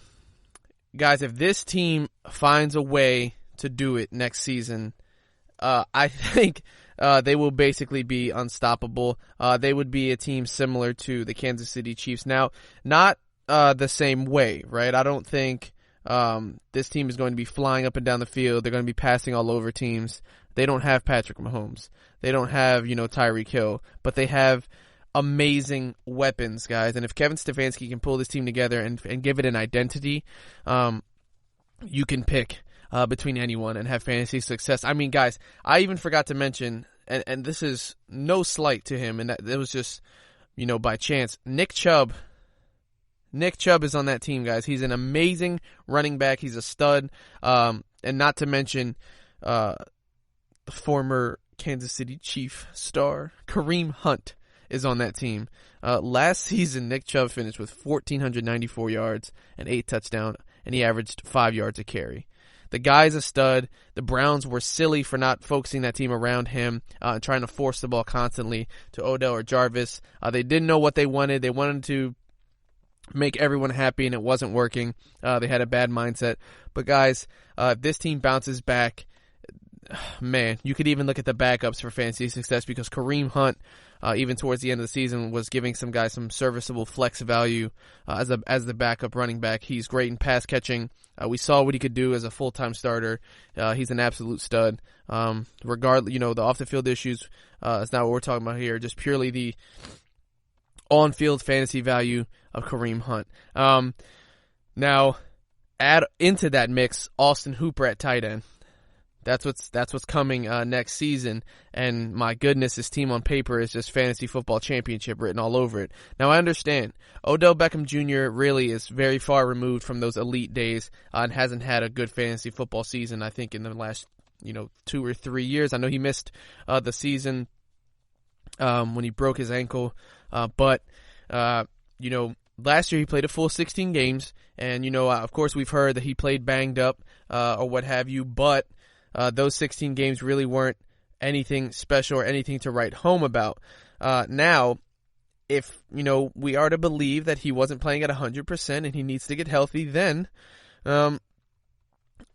guys, if this team finds a way to do it next season, I think they will basically be unstoppable. They would be a team similar to the Kansas City Chiefs. Now, not the same way, right? I don't think this team is going to be flying up and down the field. They're going to be passing all over teams. They don't have Patrick Mahomes. They don't have, Tyreek Hill. But they have amazing weapons, guys. And if Kevin Stefanski can pull this team together and give it an identity, you can pick between anyone and have fantasy success. Guys, I even forgot to mention, and this is no slight to him, and it was just, by chance, Nick Chubb. Nick Chubb is on that team, guys. He's an amazing running back. He's a stud. And not to mention the former Kansas City Chief star, Kareem Hunt, is on that team. Last season, Nick Chubb finished with 1,494 yards and 8 touchdowns, and he averaged 5 yards a carry. The guy's a stud. The Browns were silly for not focusing that team around him and trying to force the ball constantly to Odell or Jarvis. They didn't know what they wanted. They wanted to make everyone happy, and it wasn't working. They had a bad mindset. But guys, if this team bounces back, man, you could even look at the backups for fantasy success, because Kareem Hunt, even towards the end of the season, was giving some guys some serviceable flex value as the backup running back. He's great in pass catching. We saw what he could do as a full-time starter. He's an absolute stud. Regardless, the off-the-field issues is not what we're talking about here. Just purely the on-field fantasy value of Kareem Hunt. Now, add into that mix Austin Hooper at tight end. That's what's coming next season, and my goodness, this team on paper is just fantasy football championship written all over it. Now I understand Odell Beckham Jr. really is very far removed from those elite days and hasn't had a good fantasy football season, I think, in the last 2 or 3 years. I know he missed the season when he broke his ankle, but last year he played a full 16 games, and of course we've heard that he played banged up or what have you, but those 16 games really weren't anything special or anything to write home about. Now, if, we are to believe that he wasn't playing at 100% and he needs to get healthy, then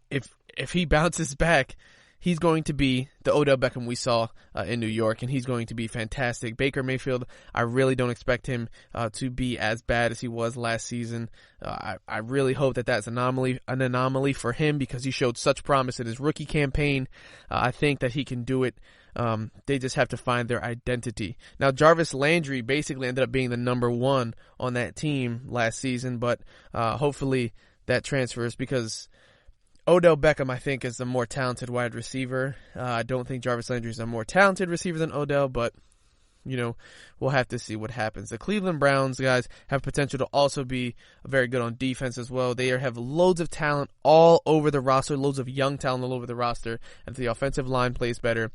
if he bounces back, he's going to be the Odell Beckham we saw in New York, and he's going to be fantastic. Baker Mayfield, I really don't expect him to be as bad as he was last season. I really hope that that's an anomaly for him, because he showed such promise in his rookie campaign. I think that he can do it. They just have to find their identity. Now, Jarvis Landry basically ended up being the number one on that team last season, but hopefully that transfers, because Odell Beckham, I think, is the more talented wide receiver. I don't think Jarvis Landry is a more talented receiver than Odell, but, we'll have to see what happens. The Cleveland Browns, guys, have potential to also be very good on defense as well. They have loads of talent all over the roster, loads of young talent all over the roster. And if the offensive line plays better,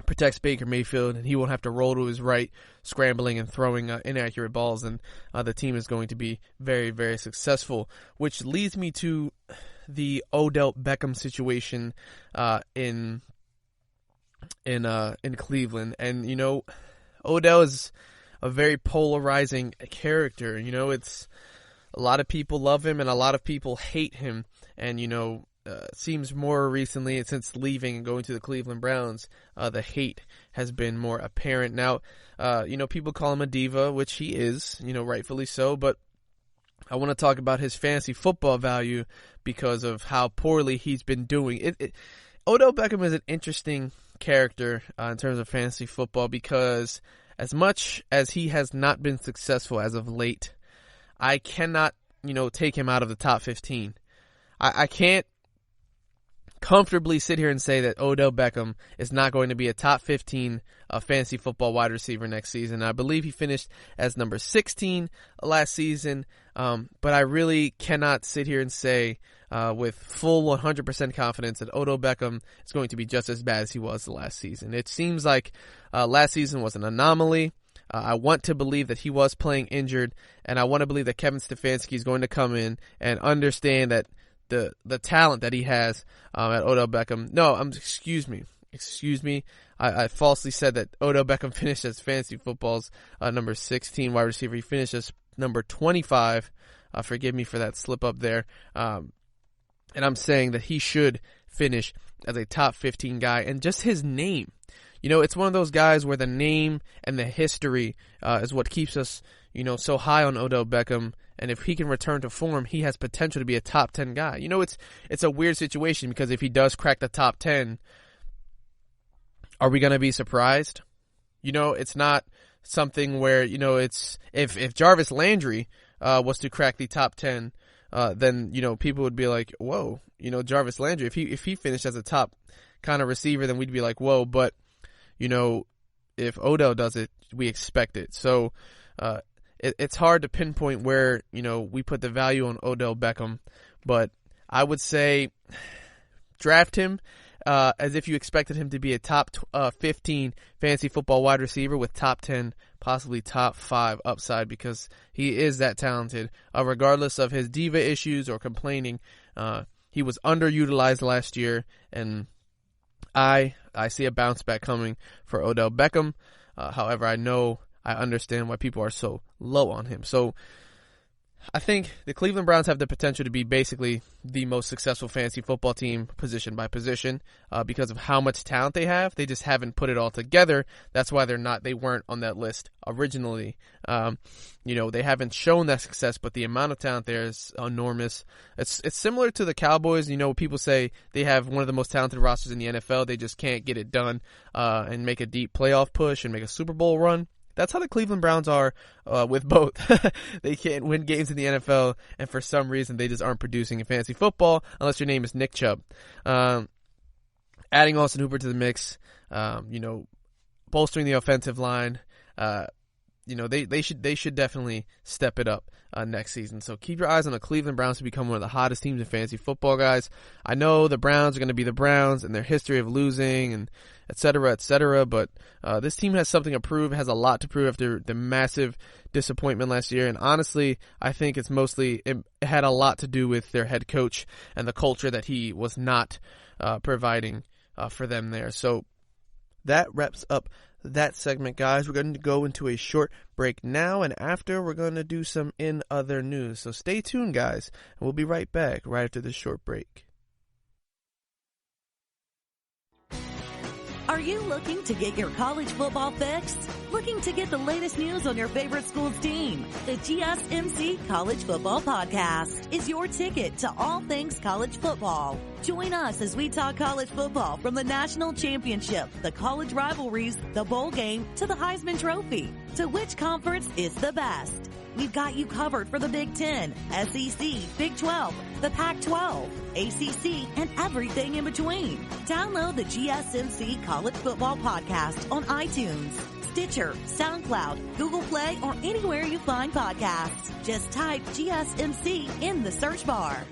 protects Baker Mayfield, and he won't have to roll to his right, scrambling and throwing inaccurate balls, and the team is going to be very, very successful, which leads me to the Odell Beckham situation in Cleveland. And Odell is a very polarizing character. It's a lot of people love him and a lot of people hate him, and seems more recently, since leaving and going to the Cleveland Browns, the hate has been more apparent. Now, people call him a diva, which he is, rightfully so, but I want to talk about his fantasy football value because of how poorly he's been doing. Odell Beckham is an interesting character in terms of fantasy football, because as much as he has not been successful as of late, I cannot, take him out of the top 15. I can't comfortably sit here and say that Odell Beckham is not going to be a top 15 fantasy football wide receiver next season. I believe he finished as number 16 last season, but I really cannot sit here and say with full 100% confidence that Odell Beckham is going to be just as bad as he was the last season. It seems like last season was an anomaly. I want to believe that he was playing injured, and I want to believe that Kevin Stefanski is going to come in and understand that the talent that he has at Odell Beckham. No, excuse me. I falsely said that Odell Beckham finished as fantasy football's number 16 wide receiver. He finished as number 25. Forgive me for that slip up there. And I'm saying that he should finish as a top 15 guy. And just his name. It's one of those guys where the name and the history is what keeps us, so high on Odell Beckham. And if he can return to form, he has potential to be a top 10 guy. It's a weird situation, because if he does crack the top 10, are we going to be surprised? It's not something where, it's if Jarvis Landry was to crack the top 10, then, people would be like, whoa, Jarvis Landry, if he finished as a top kind of receiver, then we'd be like, whoa. But, if Odell does it, we expect it. So, it's hard to pinpoint where, we put the value on Odell Beckham, but I would say draft him as if you expected him to be a top 15 fantasy football wide receiver with top 10, possibly top 5 upside, because he is that talented. Regardless of his diva issues or complaining, he was underutilized last year, and I see a bounce back coming for Odell Beckham. However, I understand why people are so low on him. So I think the Cleveland Browns have the potential to be basically the most successful fantasy football team position by position because of how much talent they have. They just haven't put it all together. That's why they weren't on that list originally. They haven't shown that success, but the amount of talent there is enormous. It's similar to the Cowboys. People say they have one of the most talented rosters in the NFL. They just can't get it done and make a deep playoff push and make a Super Bowl run. That's how the Cleveland Browns are with both. They can't win games in the NFL, and for some reason they just aren't producing in fantasy football unless your name is Nick Chubb. Adding Austin Hooper to the mix, bolstering the offensive line, they should definitely step it up next season. So keep your eyes on the Cleveland Browns to become one of the hottest teams in fantasy football, guys. I know the Browns are going to be the Browns and their history of losing and et cetera, but this team has something to prove, has a lot to prove after the massive disappointment last year. And honestly, I think it had a lot to do with their head coach and the culture that he was not providing for them there. So that wraps up that segment, guys. We're going to go into a short break now, and after we're going to do some in other news. So stay tuned, guys, and we'll be right back right after this short break. Are you looking to get your college football fixed? Looking to get the latest news on your favorite school's team? The GSMC College Football Podcast is your ticket to all things college football. Join us as we talk college football from the national championship, the college rivalries, the bowl game, to the Heisman Trophy. To which conference is the best? We've got you covered for the Big Ten, SEC, Big 12, the Pac-12, ACC, and everything in between. Download the GSMC College Football Podcast on iTunes, Stitcher, SoundCloud, Google Play, or anywhere you find podcasts. Just type GSMC in the search bar.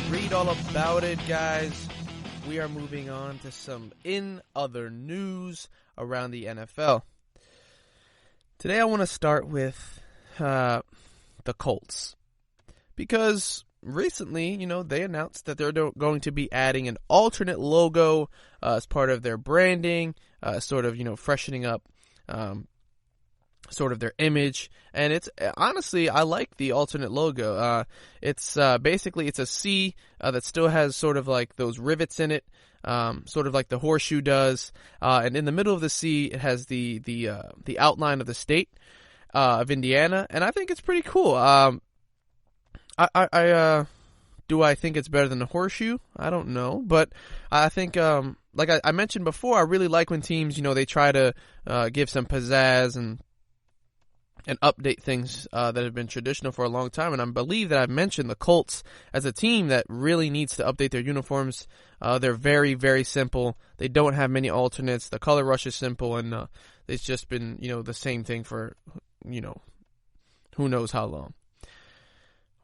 Read all about it, guys. We are moving on to some in other news around the NFL. Today I want to start with the Colts, because recently, they announced that they're going to be adding an alternate logo as part of their branding, sort of, freshening up sort of their image. And it's honestly, I like the alternate logo. It's basically, it's a C that still has sort of like those rivets in it, sort of like the horseshoe does. And in the middle of the C, it has the outline of the state of Indiana, and I think it's pretty cool. Do I think it's better than the horseshoe? I don't know, but I think, like I mentioned before, I really like when teams, they try to give some pizzazz and update things that have been traditional for a long time. And I believe that I've mentioned the Colts as a team that really needs to update their uniforms. They're very, very simple. They don't have many alternates. The color rush is simple, and it's just been, the same thing for, who knows how long.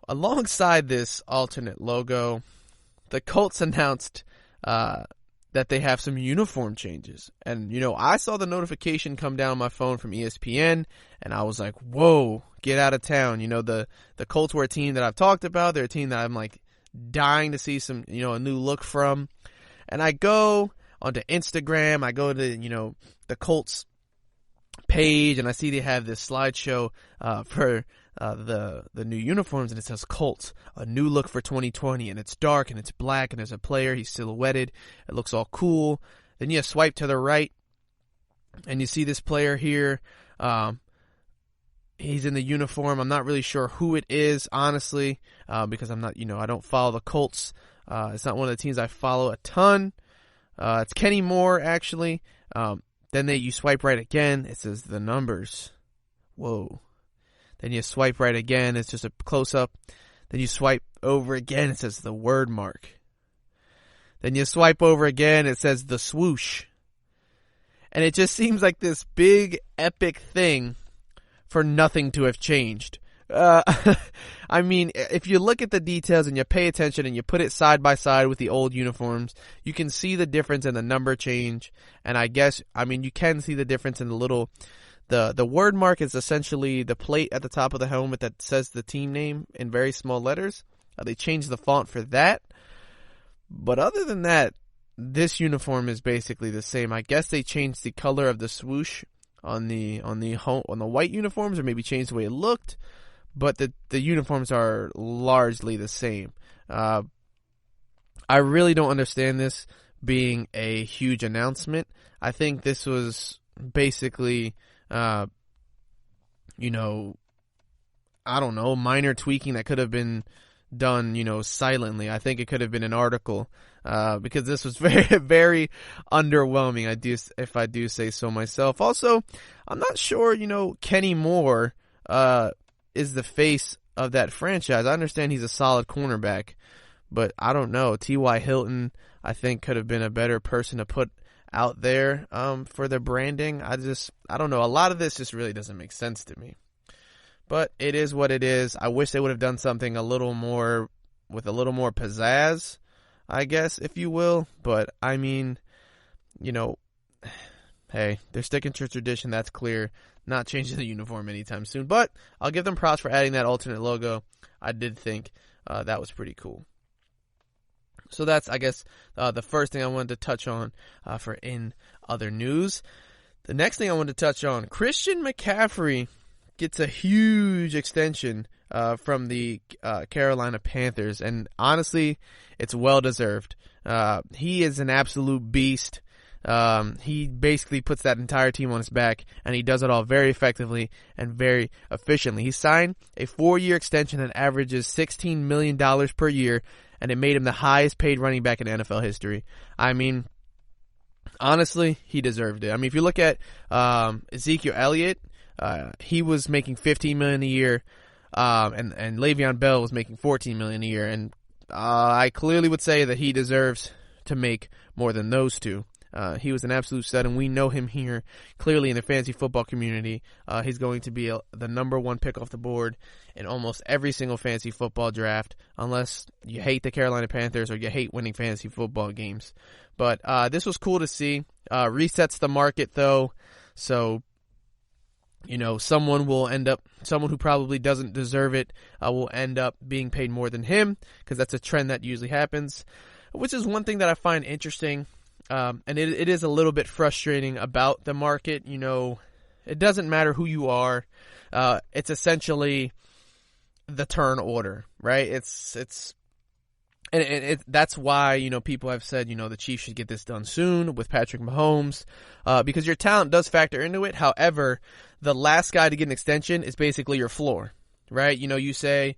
Alongside this alternate logo, the Colts announced that they have some uniform changes. And, I saw the notification come down on my phone from ESPN, and I was like, whoa, get out of town. The Colts were a team that I've talked about. They're a team that I'm like dying to see some, a new look from. And I go onto Instagram, I go to, the Colts page, and I see they have this slideshow for the new uniforms, and it says Colts, a new look for 2020, and it's dark and it's black, and there's a player, he's silhouetted, it looks all cool. Then you swipe to the right, and you see this player here. He's in the uniform. I'm not really sure who it is, honestly, because I'm not, I don't follow the Colts. It's not one of the teams I follow a ton. It's Kenny Moore, actually. Then you swipe right again. It says the numbers. Whoa. Then you swipe right again. It's just a close-up. Then you swipe over again, it says the word mark. Then you swipe over again, it says the swoosh. And it just seems like this big, epic thing for nothing to have changed. I mean, if you look at the details and you pay attention and you put it side by side with the old uniforms, you can see the difference in the number change. And you can see the difference in the word mark is essentially the plate at the top of the helmet that says the team name in very small letters. They changed the font for that. But other than that, this uniform is basically the same. I guess they changed the color of the swoosh on the white uniforms, or maybe changed the way it looked. But the uniforms are largely the same. I really don't understand this being a huge announcement. I think this was basically, I don't know, minor tweaking that could have been done, silently. I think it could have been an article, because this was very, very underwhelming. If I do say so myself. Also, I'm not sure, Kenny Moore, is the face of that franchise. I understand he's a solid cornerback, but I don't know. T.Y. Hilton, I think, could have been a better person to put out there, for the branding. I don't know. A lot of this just really doesn't make sense to me. But it is what it is. I wish they would have done something with a little more pizzazz, I guess, if you will. But, I mean, hey, they're sticking to tradition. That's clear. Not changing the uniform anytime soon. But I'll give them props for adding that alternate logo. I did think that was pretty cool. So that's, I guess, the first thing I wanted to touch on for in other news. The next thing I wanted to touch on, Christian McCaffrey gets a huge extension from the Carolina Panthers, and honestly, it's well deserved. He is an absolute beast. He basically puts that entire team on his back, and he does it all very effectively and very efficiently. He signed a 4-year extension that averages $16 million per year, and it made him the highest paid running back in NFL history. I mean, honestly, he deserved it. I mean, if you look at Ezekiel Elliott, he was making $15 million a year, and Le'Veon Bell was making $14 million a year, and I clearly would say that he deserves to make more than those two. He was an absolute stud, and we know him here clearly in the fantasy football community. He's going to be the number one pick off the board in almost every single fantasy football draft, unless you hate the Carolina Panthers or you hate winning fantasy football games. But this was cool to see. Resets the market, though, so someone who probably doesn't deserve it will end up being paid more than him, because that's a trend that usually happens, which is one thing that I find interesting. And it is a little bit frustrating about the market. It doesn't matter who you are. It's essentially the turn order, right? That's why, people have said, the Chiefs should get this done soon with Patrick Mahomes, because your talent does factor into it. However, the last guy to get an extension is basically your floor, right? You say,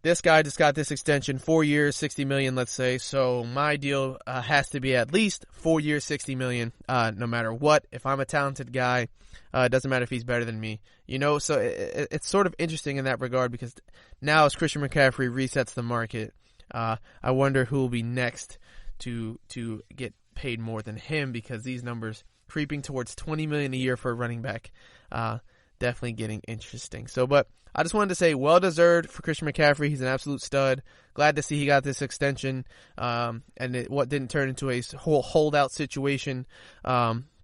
this guy just got this extension, 4 years, $60 million, let's say. So my deal has to be at least 4 years, $60 million, no matter what. If I'm a talented guy, it doesn't matter if he's better than me. So it's sort of interesting in that regard, because now as Christian McCaffrey resets the market, I wonder who will be next to get paid more than him, because these numbers creeping towards $20 million a year for a running back, definitely getting interesting. But I just wanted to say, well deserved for Christian McCaffrey. He's an absolute stud. Glad to see he got this extension, and what didn't turn into a whole holdout situation,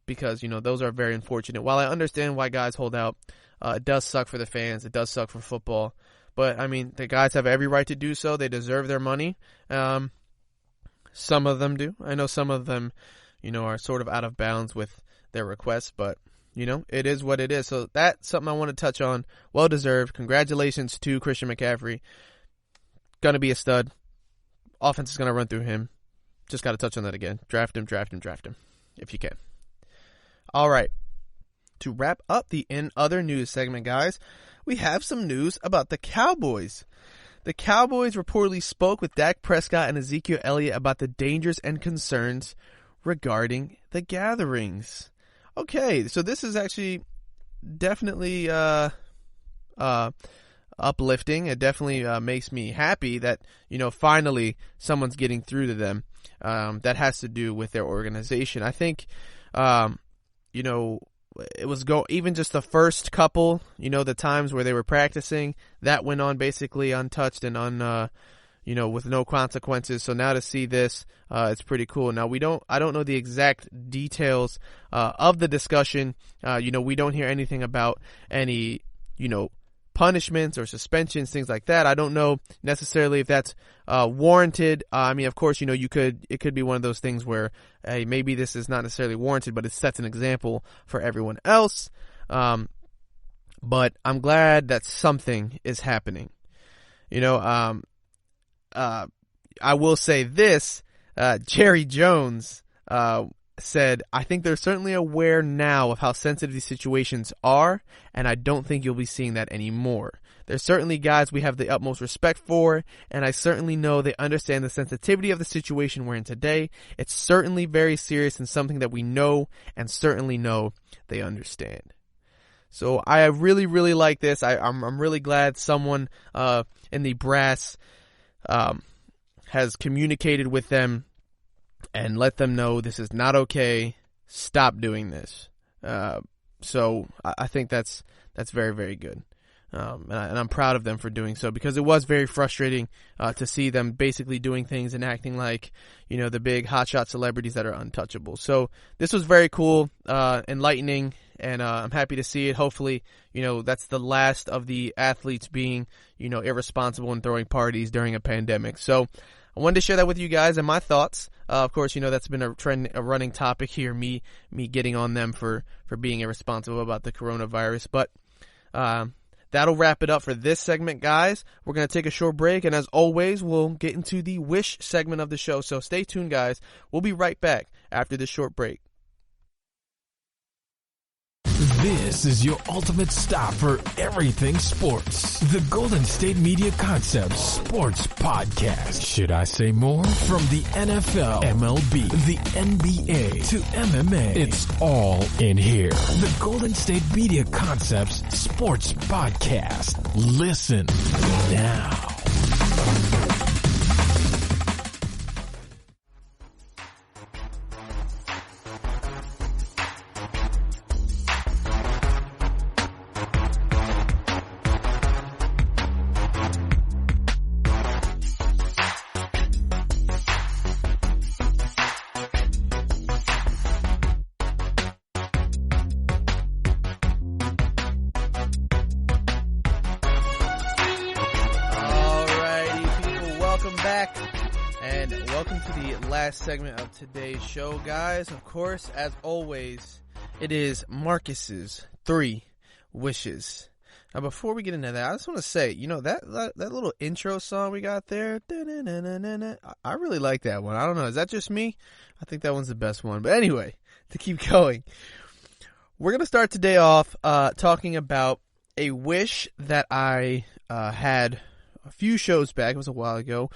because those are very unfortunate. While I understand why guys hold out, it does suck for the fans. It does suck for football. But I mean, the guys have every right to do so. They deserve their money. Some of them do. I know some of them, are sort of out of bounds with their requests, but it is what it is. So that's something I want to touch on. Well deserved. Congratulations to Christian McCaffrey. Gonna be a stud. Offense is gonna run through him. Just got to touch on that again. Draft him if you can. All right. To wrap up the In Other News segment, guys, we have some news about the Cowboys. The Cowboys reportedly spoke with Dak Prescott and Ezekiel Elliott about the dangers and concerns regarding the gatherings. Okay, so this is actually definitely uplifting. It definitely makes me happy that, finally someone's getting through to them that has to do with their organization. I think, it was even just the first couple, the times where they were practicing, that went on basically untouched and with no consequences. So now to see this, it's pretty cool. Now I don't know the exact details of the discussion. We don't hear anything about any, punishments or suspensions, things like that. I don't know necessarily if that's warranted. Of course, it could be one of those things where, hey, maybe this is not necessarily warranted, but it sets an example for everyone else. But I'm glad that something is happening. I will say this, Jerry Jones said, I think they're certainly aware now of how sensitive these situations are, and I don't think you'll be seeing that anymore. There's certainly guys we have the utmost respect for, and I certainly know they understand the sensitivity of the situation we're in today. It's certainly very serious and something that we know and certainly know they understand. So I really, really like this. I'm really glad someone in the brass has communicated with them and let them know this is not okay. Stop doing this. So I think that's very, very good. And I'm proud of them for doing so, because it was very frustrating to see them basically doing things and acting like, the big hotshot celebrities that are untouchable. So this was very cool, enlightening, and I'm happy to see it. Hopefully, that's the last of the athletes being, irresponsible and throwing parties during a pandemic. So I wanted to share that with you guys and my thoughts. Of course, that's been a running topic here, me getting on them for being irresponsible about the coronavirus. But that'll wrap it up for this segment, guys. We're going to take a short break, and as always, we'll get into the Wish segment of the show. So stay tuned, guys. We'll be right back after this short break. This is your ultimate stop for everything sports. The Golden State Media Concepts Sports Podcast. Should I say more? From the NFL, MLB, the NBA to MMA, it's all in here. The Golden State Media Concepts Sports Podcast. Listen now. Segment of today's show, guys. Of course, as always, it is Marcus's 3 wishes. Now, before we get into that, I just want to say, that little intro song we got there, I really like that one. I don't know, is that just me? I think that one's the best one. But anyway, to keep going, we're going to start today off talking about a wish that I had a few shows back, it was a while ago,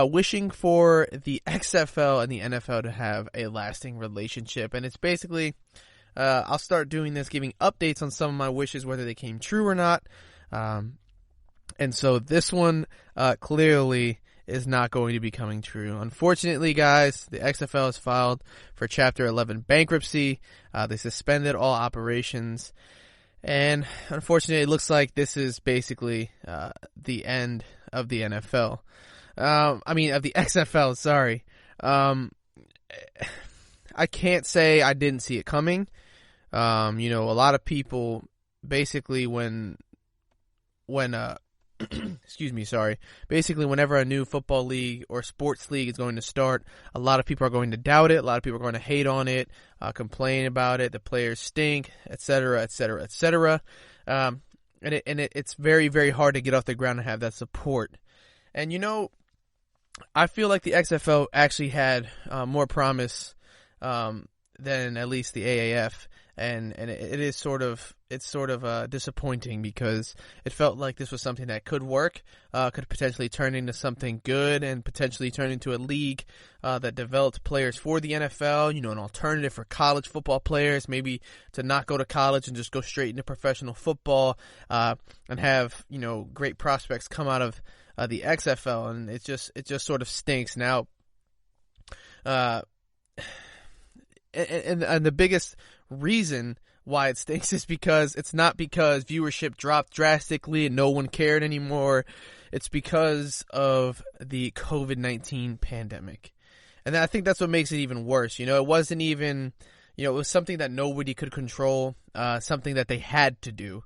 wishing for the XFL and the NFL to have a lasting relationship. And it's basically, I'll start doing this, giving updates on some of my wishes, whether they came true or not. And so this one clearly is not going to be coming true. Unfortunately, guys, the XFL has filed for Chapter 11 bankruptcy. They suspended all operations. And unfortunately, it looks like this is basically the end of the NFL. Of the XFL, sorry. I can't say I didn't see it coming. A lot of people basically when excuse me, sorry. Basically, whenever a new football league or sports league is going to start, a lot of people are going to doubt it. A lot of people are going to hate on it, complain about it. The players stink, etc., etc., etc. And it's very, very hard to get off the ground and have that support. And I feel like the XFL actually had more promise than at least the AAF. and it's sort of disappointing because it felt like this was something that could work, could potentially turn into something good, and potentially turn into a league that developed players for the NFL, an alternative for college football players, maybe to not go to college and just go straight into professional football, and have, great prospects come out of the XFL, and it just sort of stinks now. And the biggest reason why it stinks is because it's not because viewership dropped drastically and no one cared anymore. It's because of the COVID-19 pandemic. And I think that's what makes it even worse. It wasn't even, it was something that nobody could control, something that they had to do.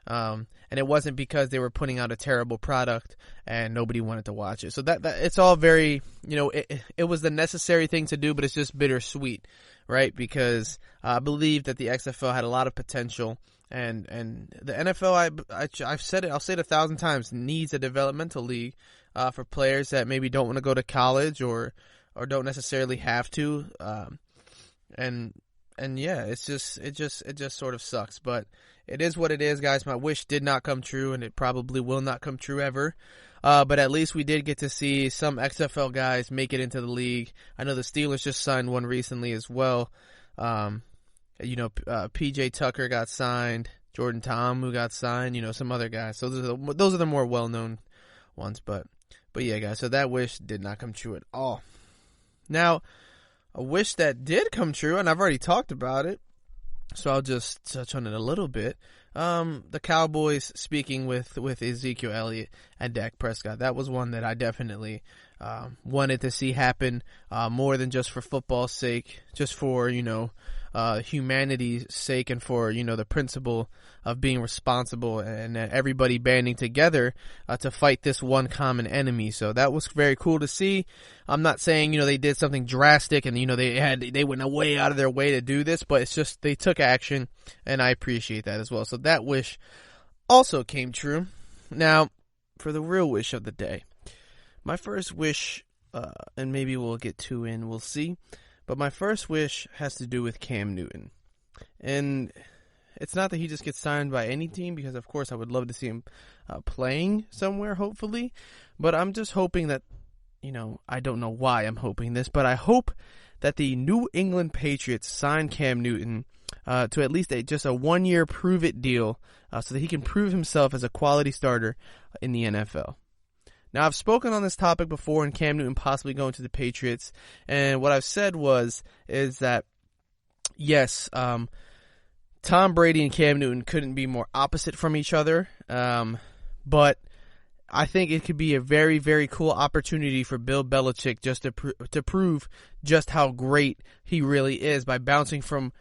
And it wasn't because they were putting out a terrible product and nobody wanted to watch it. So that it's all very, it was the necessary thing to do, but it's just bittersweet, right? Because I believe that the XFL had a lot of potential, and the NFL, I've said it, I'll say it 1,000 times, needs a developmental league for players that maybe don't want to go to college or don't necessarily have to. And yeah, it just sort of sucks, but it is what it is, guys. My wish did not come true, and it probably will not come true ever. But at least we did get to see some XFL guys make it into the league. I know the Steelers just signed one recently as well. PJ Tucker got signed, Jordan Tom, who got signed, some other guys. So those are the more well-known ones. But yeah, guys, so that wish did not come true at all. Now, a wish that did come true, and I've already talked about it, so I'll just touch on it a little bit. The Cowboys speaking with Ezekiel Elliott and Dak Prescott. That was one that I definitely wanted to see happen, more than just for football's sake, just for, humanity's sake, and for, the principle of being responsible and everybody banding together to fight this one common enemy. So that was very cool to see. I'm not saying, they did something drastic and, they went way out of their way to do this, but it's just they took action, and I appreciate that as well. So that wish also came true. Now, for the real wish of the day. My first wish, and maybe we'll get two in, we'll see. But my first wish has to do with Cam Newton. And it's not that he just gets signed by any team, because of course I would love to see him playing somewhere, hopefully. But I'm just hoping that, I don't know why I'm hoping this, but I hope that the New England Patriots sign Cam Newton to at least just a 1-year prove-it deal, so that he can prove himself as a quality starter in the NFL. Now, I've spoken on this topic before, and Cam Newton possibly going to the Patriots, and what I've said is that, yes, Tom Brady and Cam Newton couldn't be more opposite from each other, but I think it could be a very, very cool opportunity for Bill Belichick just to prove just how great he really is by bouncing from,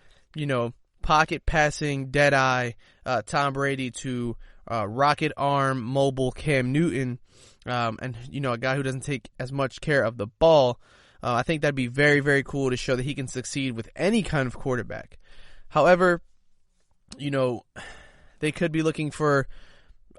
pocket passing, dead-eye Tom Brady to rocket arm, mobile Cam Newton, and, a guy who doesn't take as much care of the ball. I think that'd be very, very cool to show that he can succeed with any kind of quarterback. However, they could be looking for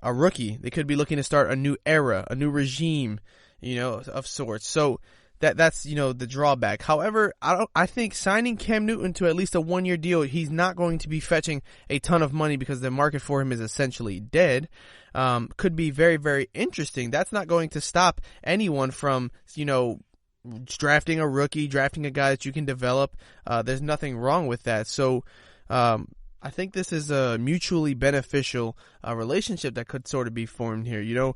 a rookie. They could be looking to start a new era, a new regime, of sorts. So that's, the drawback. However, I think signing Cam Newton to at least a 1-year deal, he's not going to be fetching a ton of money because the market for him is essentially dead. Could be very, very interesting. That's not going to stop anyone from, drafting a rookie, drafting a guy that you can develop. There's nothing wrong with that. So, I think this is a mutually beneficial relationship that could sort of be formed here.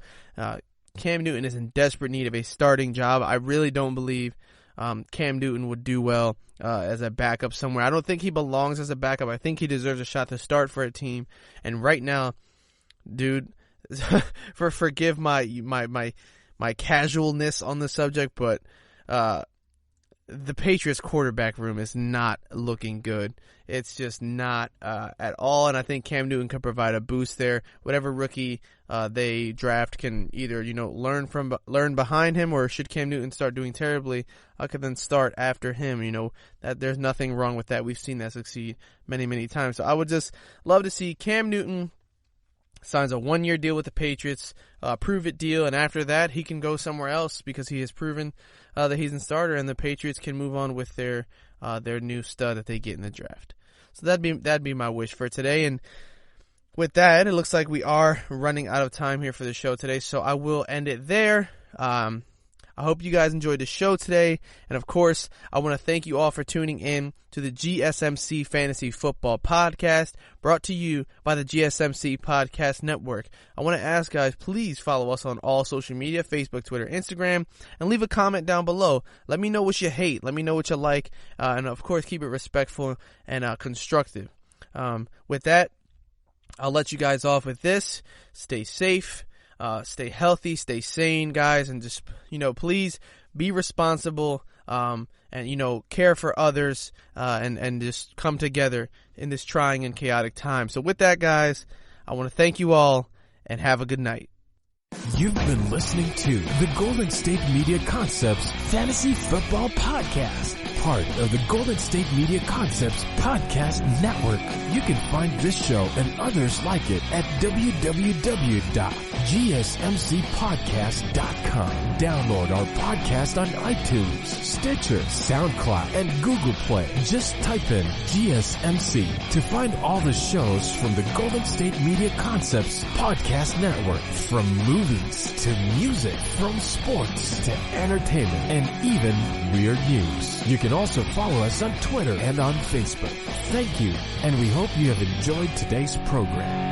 Cam Newton is in desperate need of a starting job. I really don't believe Cam Newton would do well as a backup somewhere. I don't think he belongs as a backup. I think he deserves a shot to start for a team. And right now, dude, forgive my casualness on the subject, but the Patriots quarterback room is not looking good. It's just not at all, and I think Cam Newton could provide a boost there. Whatever rookie they draft can either learn behind him, or should Cam Newton start doing terribly, I could then start after him. That there's nothing wrong with that. We've seen that succeed many, many times. So I would just love to see Cam Newton signs a 1-year deal with the Patriots, prove-it deal, and after that he can go somewhere else because he has proven that he's a starter, and the Patriots can move on with their new stud that they get in the draft. So that'd be my wish for today. And with that, it looks like we are running out of time here for the show today, so I will end it there. I hope you guys enjoyed the show today. And of course, I want to thank you all for tuning in to the GSMC Fantasy Football Podcast, brought to you by the GSMC Podcast Network. I want to ask guys, please follow us on all social media, Facebook, Twitter, Instagram, and leave a comment down below. Let me know what you hate. Let me know what you like. And of course, keep it respectful and constructive. With that, I'll let you guys off with this. Stay safe. Stay healthy, stay sane, guys, and just, please be responsible, and, care for others, and just come together in this trying and chaotic time. So with that, guys, I want to thank you all, and have a good night. You've been listening to the Golden State Media Concepts Fantasy Football Podcast, part of the Golden State Media Concepts Podcast Network. You can find this show and others like it at www.gsmcpodcast.com. Download our podcast on iTunes, Stitcher, SoundCloud, and Google Play. Just type in GSMC to find all the shows from the Golden State Media Concepts Podcast Network, from movies to music, from sports to entertainment, and even weird news. You can also follow us on Twitter and on Facebook. Thank you, and we hope you have enjoyed today's program.